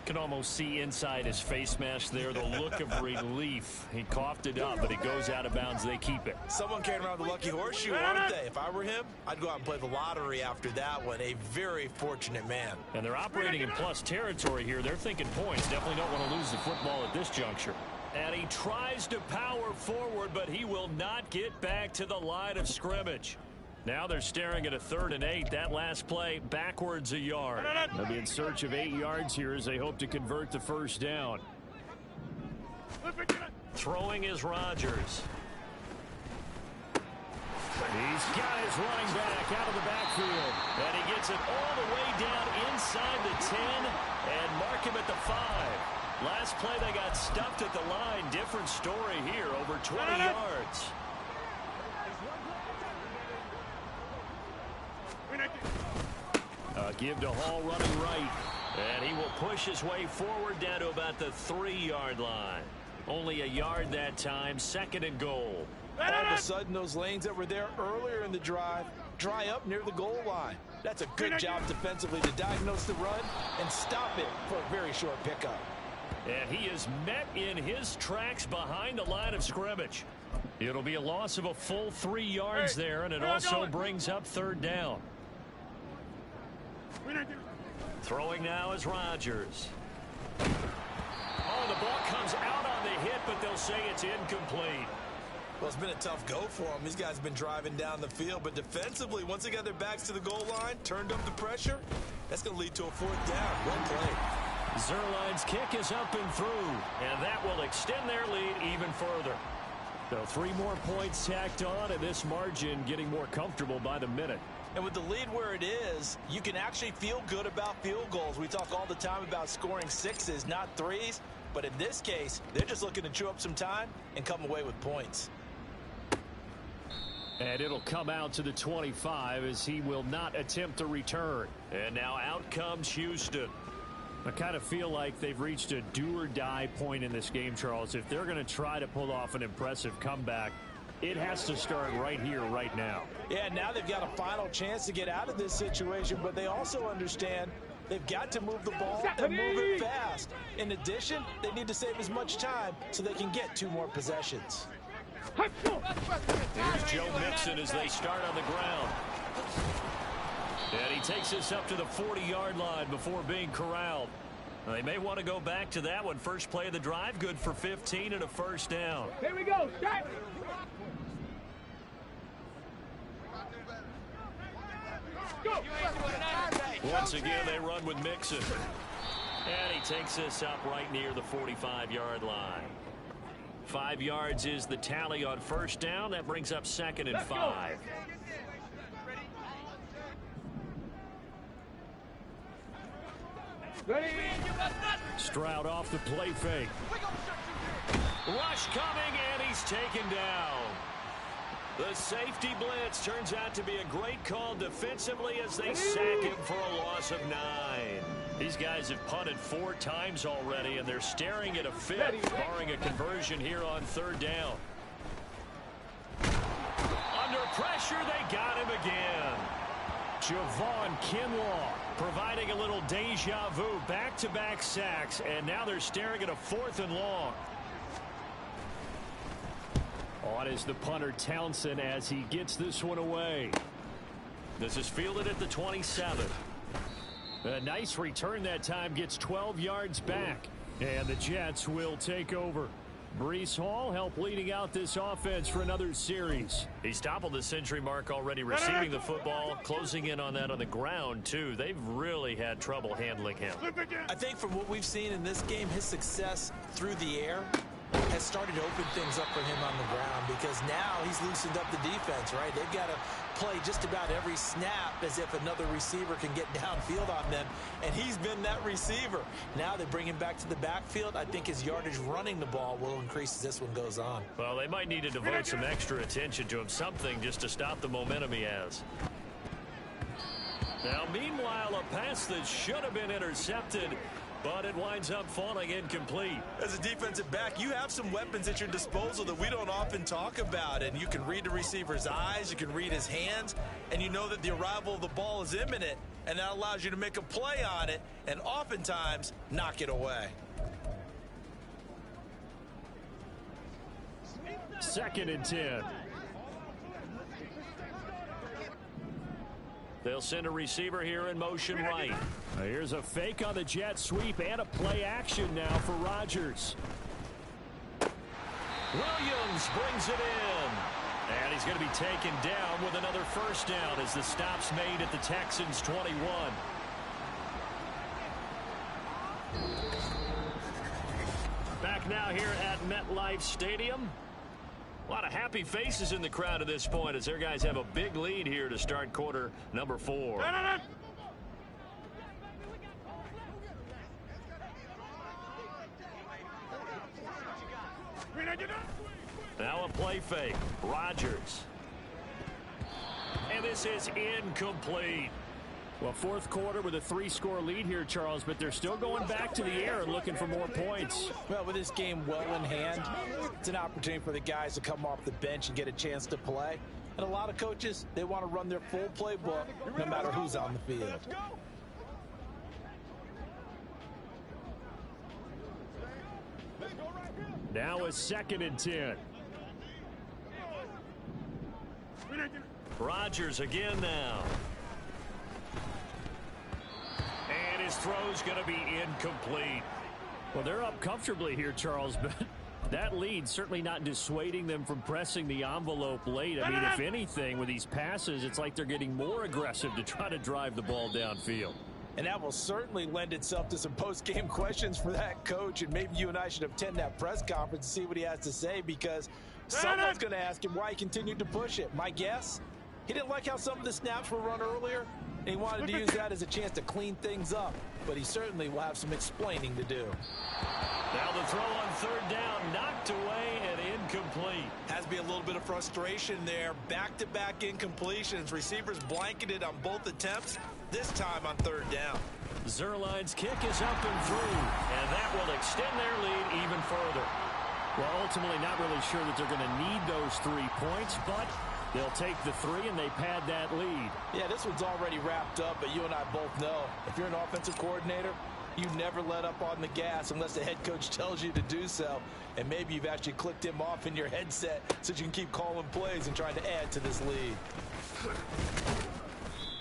can almost see inside his face mask there the look of relief. He coughed it up, but it goes out of bounds. They keep it. Someone carrying around the lucky horseshoe, aren't they? If I were him, I'd go out and play the lottery after that one. A very fortunate man. And they're operating in plus territory here. They're thinking points. Definitely don't want to lose the football at this juncture. And he tries to power forward, but he will not get back to the line of scrimmage. Now they're staring at a 3rd and 8. That last play backwards a yard. They'll be in search of 8 yards here as they hope to convert the first down. Throwing is Rodgers. He's got his running back out of the backfield. And he gets it all the way down inside the 10 and mark him at the 5. Last play they got stuffed at the line. Different story here, over 20 yards. Give to Hall running right. And he will push his way forward down to about the 3-yard line. Only a yard that time, 2nd and goal. All of a sudden, those lanes that were there earlier in the drive dry up near the goal line. That's a good job defensively to diagnose the run and stop it for a very short pickup. And he is met in his tracks behind the line of scrimmage. It'll be a loss of a full 3 yards there, and it also brings up 3rd down. Throwing now is Rodgers. Oh, the ball comes out on the hit, but they'll say it's incomplete. Well, it's been a tough go for them. These guys have been driving down the field, but defensively, once they got their backs to the goal line, turned up the pressure, that's going to lead to a 4th down. Well played. Zuerlein's kick is up and through, and that will extend their lead even further. So 3 more points tacked on, and this margin getting more comfortable by the minute. And with the lead where it is, you can actually feel good about field goals. We talk all the time about scoring 6s, not 3s. But in this case, they're just looking to chew up some time and come away with points. And it'll come out to the 25 as he will not attempt a return. And now out comes Houston. I kind of feel like they've reached a do-or-die point in this game, Charles. If they're going to try to pull off an impressive comeback, it has to start right here, right now. Yeah, now they've got a final chance to get out of this situation, but they also understand they've got to move the ball and move it fast. In addition, they need to save as much time so they can get 2 more possessions. Here's Joe Mixon as they start on the ground. And he takes us up to the 40-yard line before being corralled. They may want to go back to that one. First play of the drive, good for 15 and a 1st down. Here we go. Start. Once again, they run with Mixon. And he takes us up right near the 45-yard line. 5 yards is the tally on 1st down. That brings up 2nd and 5. Ready? Stroud off the play fake. Rush coming, and he's taken down. The safety blitz turns out to be a great call defensively as they sack him for a loss of 9. These guys have punted 4 times already, and they're staring at a 5th, barring a conversion here on 3rd down. Under pressure, they got him again. Javon Kinlaw providing a little deja vu, back-to-back sacks, and now they're staring at a 4th and long. On is the punter Townsend as he gets this one away. This is fielded at the 27. A nice return that time, gets 12 yards back, and the Jets will take over. Breece Hall helped leading out this offense for another series. He's toppled the century mark already receiving the football, closing in on that on the ground too. They've really had trouble handling him. I think from what we've seen in this game, his success through the air has started to open things up for him on the ground, because now he's loosened up the defense, right? They've got to play just about every snap as if another receiver can get downfield on them, and he's been that receiver. Now they bring him back to the backfield. I think his yardage running the ball will increase as this one goes on. Well, they might need to devote some extra attention to him, something just to stop the momentum he has. Now, meanwhile, a pass that should have been intercepted, but it winds up falling incomplete. As a defensive back, you have some weapons at your disposal that we don't often talk about, and you can read the receiver's eyes, you can read his hands, and you know that the arrival of the ball is imminent, and that allows you to make a play on it and oftentimes knock it away. 2nd and 10. They'll send a receiver here in motion right. Here's a fake on the jet sweep and a play action now for Rodgers. Williams brings it in. And he's going to be taken down with another first down as the stop's made at the Texans' 21. Back now here at MetLife Stadium. A lot of happy faces in the crowd at this point as their guys have a big lead here to start quarter number 4. Now a play fake. Rodgers. And this is incomplete. Well, 4th quarter with a 3-score lead here, Charles, but they're still going back to the air and looking for more points. Well, with this game well in hand, it's an opportunity for the guys to come off the bench and get a chance to play. And a lot of coaches, they want to run their full playbook no matter who's on the field. Now a 2nd and 10. Rodgers again now. And his throw's going to be incomplete. Well, they're up comfortably here, Charles, but that lead certainly not dissuading them from pressing the envelope late. I mean, if anything, with these passes, it's like they're getting more aggressive to try to drive the ball downfield. And that will certainly lend itself to some post-game questions for that coach. And maybe you and I should attend that press conference and see what he has to say, because someone's going to ask him why he continued to push it. My guess, he didn't like how some of the snaps were run earlier, and he wanted to use that as a chance to clean things up. But he certainly will have some explaining to do. Now the throw on 3rd down, knocked away and incomplete. Has to be a little bit of frustration there. Back-to-back incompletions. Receivers blanketed on both attempts, this time on 3rd down. Zerline's kick is up and through, and that will extend their lead even further. Well, ultimately not really sure that they're going to need those 3 points, but they'll take the 3 and they pad that lead. Yeah, this one's already wrapped up, but you and I both know if you're an offensive coordinator, you never let up on the gas unless the head coach tells you to do so. And maybe you've actually clicked him off in your headset so you can keep calling plays and trying to add to this lead.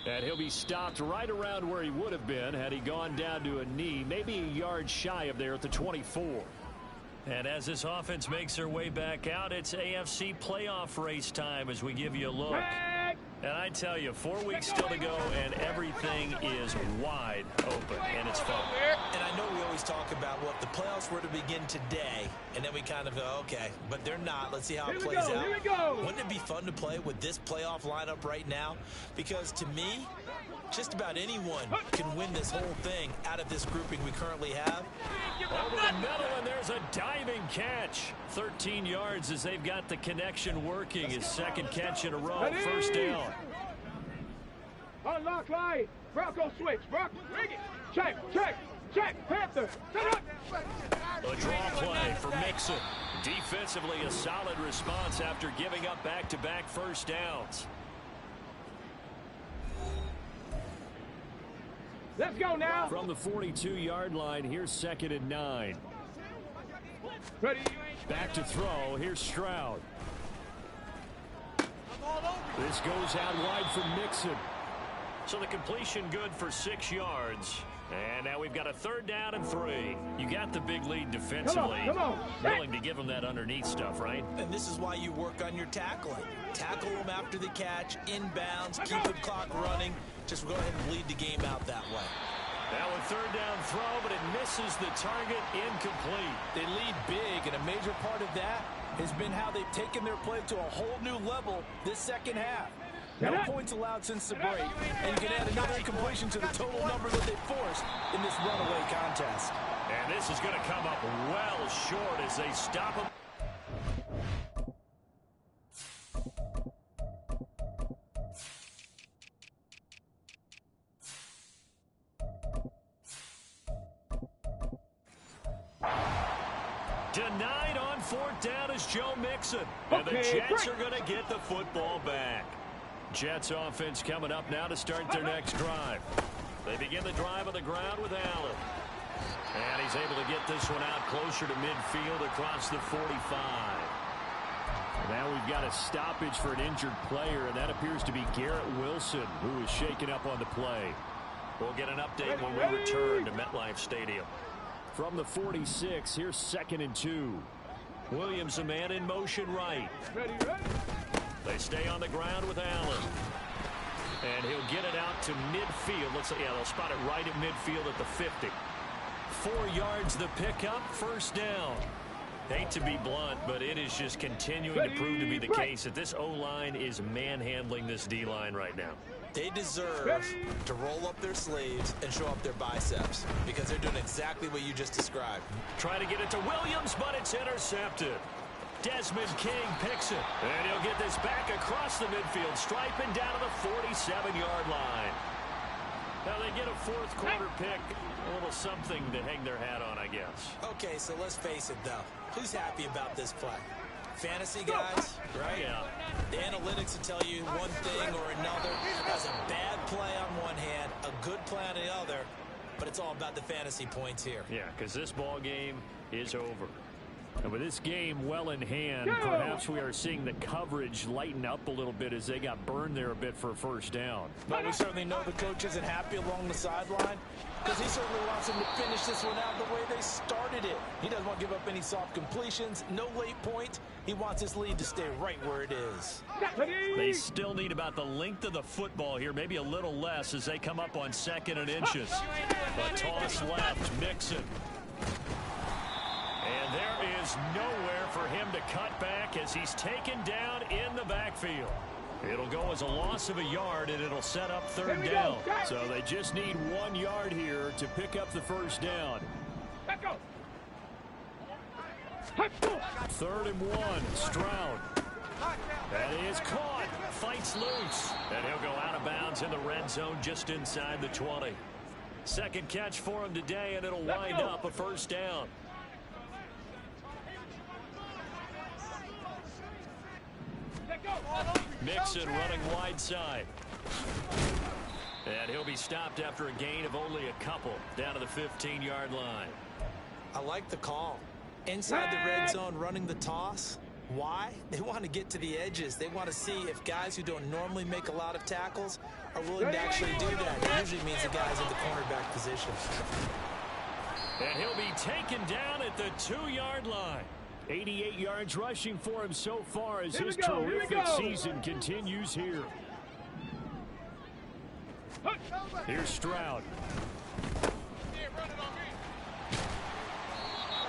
And he'll be stopped right around where he would have been had he gone down to a knee, maybe a yard shy of there at the 24. And as this offense makes their way back out, it's AFC playoff race time as we give you a look. And I tell you, 4 weeks still to go, and everything is wide open, and it's fun. And I know we always talk about, well, if the playoffs were to begin today, and then we kind of go, okay, but they're not. Let's see how it plays out. Wouldn't it be fun to play with this playoff lineup right now? Because to me, just about anyone can win this whole thing out of this grouping we currently have. Over the middle, and there's a diving catch. 13 yards as they've got the connection working. His 2nd catch in a row. First down. Unlock line. Bronco switch. Bronco, bring it. Check, check, check. Panther. Set up. A draw play for Mixon. Defensively, a solid response after giving up back-to-back first downs. Let's go now. From the 42-yard line, here's 2nd and 9. Ready. Back to throw. Here's Stroud. This goes out wide for Mixon. So the completion good for 6 yards. And now we've got a 3rd down and 3. You got the big lead defensively. Come on. Willing to give them that underneath stuff, right? And this is why you work on your tackling. Tackle them after the catch, inbounds, keep the clock running. Just go ahead and bleed the game out that way. Now a 3rd down throw, but it misses the target, incomplete. They lead big, and a major part of that has been how they've taken their play to a whole new level this 2nd half. No points allowed since the break, and you can add another incompletion to the total number that they forced in this runaway contest. And this is going to come up well short as they stop him. Denied on fourth down is Joe Mixon. And the Jets are going to get the football back. Jets offense coming up now to start their next drive. They begin the drive on the ground with Allen. And he's able to get this one out closer to midfield across the 45. Now we've got a stoppage for an injured player, and that appears to be Garrett Wilson, who is shaken up on the play. We'll get an update when we return to MetLife Stadium. From the 46, here's 2nd and 2. Williams, a man in motion right. They stay on the ground with Allen. And he'll get it out to midfield. Looks like, yeah, they'll spot it right at midfield at the 50. 4 yards the pickup, first down. Hate to be blunt, but it is just continuing to prove to be the case that this O-line is manhandling this D-line right now. They deserve to roll up their sleeves and show up their biceps because they're doing exactly what you just described. Trying to get it to Williams, but it's intercepted. Desmond King picks it, and he'll get this back across the midfield, striping down to the 47-yard line. Now they get a fourth quarter pick, a little something to hang their hat on, I guess. Okay, so let's face it, though. Who's happy about this play? Fantasy guys, right? Yeah. The analytics will tell you one thing or another. That's a bad play on one hand, a good play on the other, but it's all about the fantasy points here. Yeah, because this ball game is over. And with this game well in hand, perhaps we are seeing the coverage lighten up a little bit as they got burned there a bit for a first down. But we certainly know the coach isn't happy along the sideline because he certainly wants them to finish this one out the way they started it. He doesn't want to give up any soft completions, no late point. He wants his lead to stay right where it is. They still need about the length of the football here, maybe a little less as they come up on 2nd and inches. A toss left, Mixon. And there is nowhere for him to cut back as he's taken down in the backfield. It'll go as a loss of a yard, and it'll set up 3rd down. So they just need 1 yard here to pick up the first down. 3rd and 1, Stroud. That is caught, fights loose, and he'll go out of bounds in the red zone just inside the 20. Second catch for him today, and it'll wind up a first down. Mixon running wide side. And he'll be stopped after a gain of only a couple down to the 15-yard line. I like the call. Inside the red zone running the toss. Why? They want to get to the edges. They want to see if guys who don't normally make a lot of tackles are willing to actually do that. It usually means the guys in the cornerback position. And he'll be taken down at the 2-yard line. 88 yards rushing for him so far as his terrific season continues here. Here's Stroud.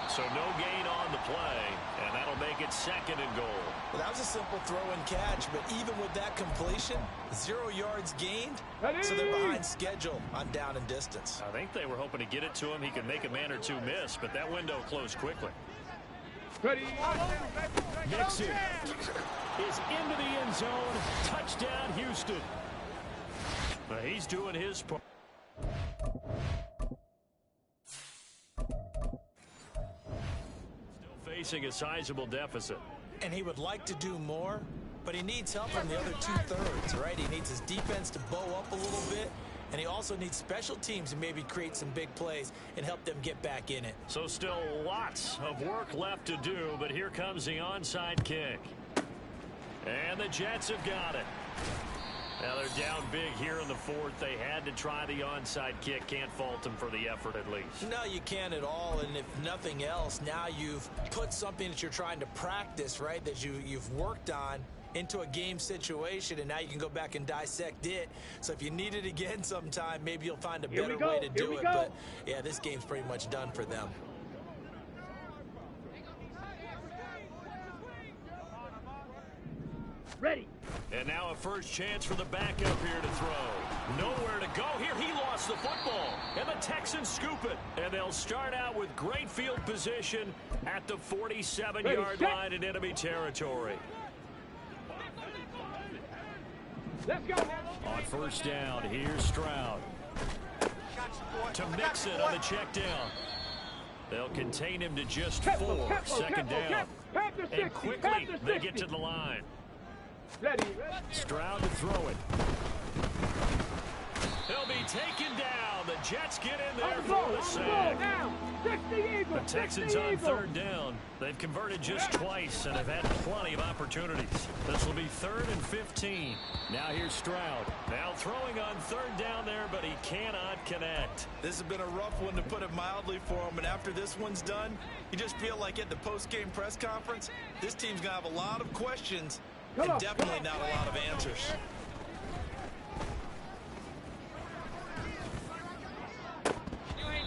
So no gain on the play, and that'll make it 2nd and goal. Well, that was a simple throw and catch, but even with that completion, 0 yards gained, so they're behind schedule on down and distance. I think they were hoping to get it to him. He could make a man or two miss, but that window closed quickly. Mixon is into the end zone. Touchdown, Houston. Well, he's doing his part. Still facing a sizable deficit. And he would like to do more, but he needs help from the other 2/3, right? He needs his defense to bow up a little bit, and he also needs special teams to maybe create some big plays and help them get back in it. So still lots of work left to do, but here comes the onside kick. And the Jets have got it. Now they're down big here in the 4th. They had to try the onside kick. Can't fault them for the effort at least. No, you can't at all, and if nothing else, now you've put something that you're trying to practice, right, that you've worked on into a game situation, and now you can go back and dissect it. So if you need it again sometime, maybe you'll find a better way to do it. But, yeah, this game's pretty much done for them. Ready. And now a first chance for the backup here to throw. Nowhere to go here. He lost the football. And the Texans scoop it. And they'll start out with great field position at the 47-yard line in enemy territory. Let's go. On first down, here's Stroud. To Mixon on the check down. They'll contain him to just 4. Second down. And quickly, they get to the line. Stroud to throw it. He'll be taken down. The Jets get in there for the sack. The Texans on third down. They've converted just twice and have had plenty of opportunities. This will be 3rd and 15. Now here's Stroud. Now throwing on third down there, but he cannot connect. This has been a rough one, to put it mildly, for him. And after this one's done, you just feel like at the post-game press conference, this team's going to have a lot of questions and definitely not a lot of answers.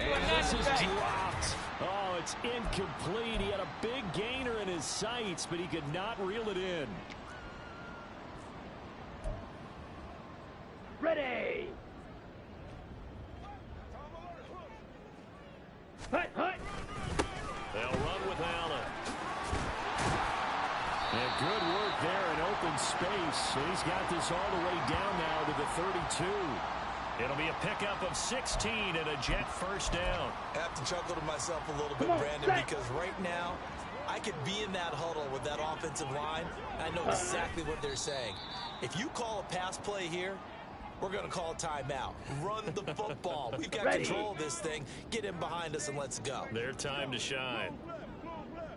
And this is dropped. Oh, it's incomplete. He had a big gainer in his sights, but he could not reel it in. Ready. Hut, hut. They'll run with Allen. And good work there in open space. And he's got this all the way down now to the 32. It'll be a pickup of 16 and a Jet first down. I have to chuckle to myself a little bit, Brandon, because right now I could be in that huddle with that offensive line. I know exactly what they're saying. If you call a pass play here, we're going to call a timeout. Run the football. We've got control of this thing. Get in behind us and let's go. Their time to shine.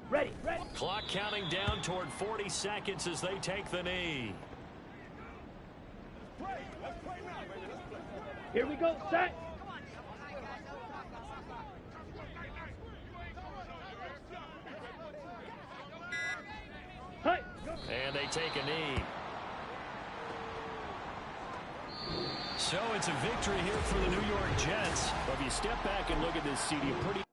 Ready. Clock counting down toward 40 seconds as they take the knee. Here we go, set. And they take a knee. So it's a victory here for the New York Jets. But if you step back and look at this, CD, pretty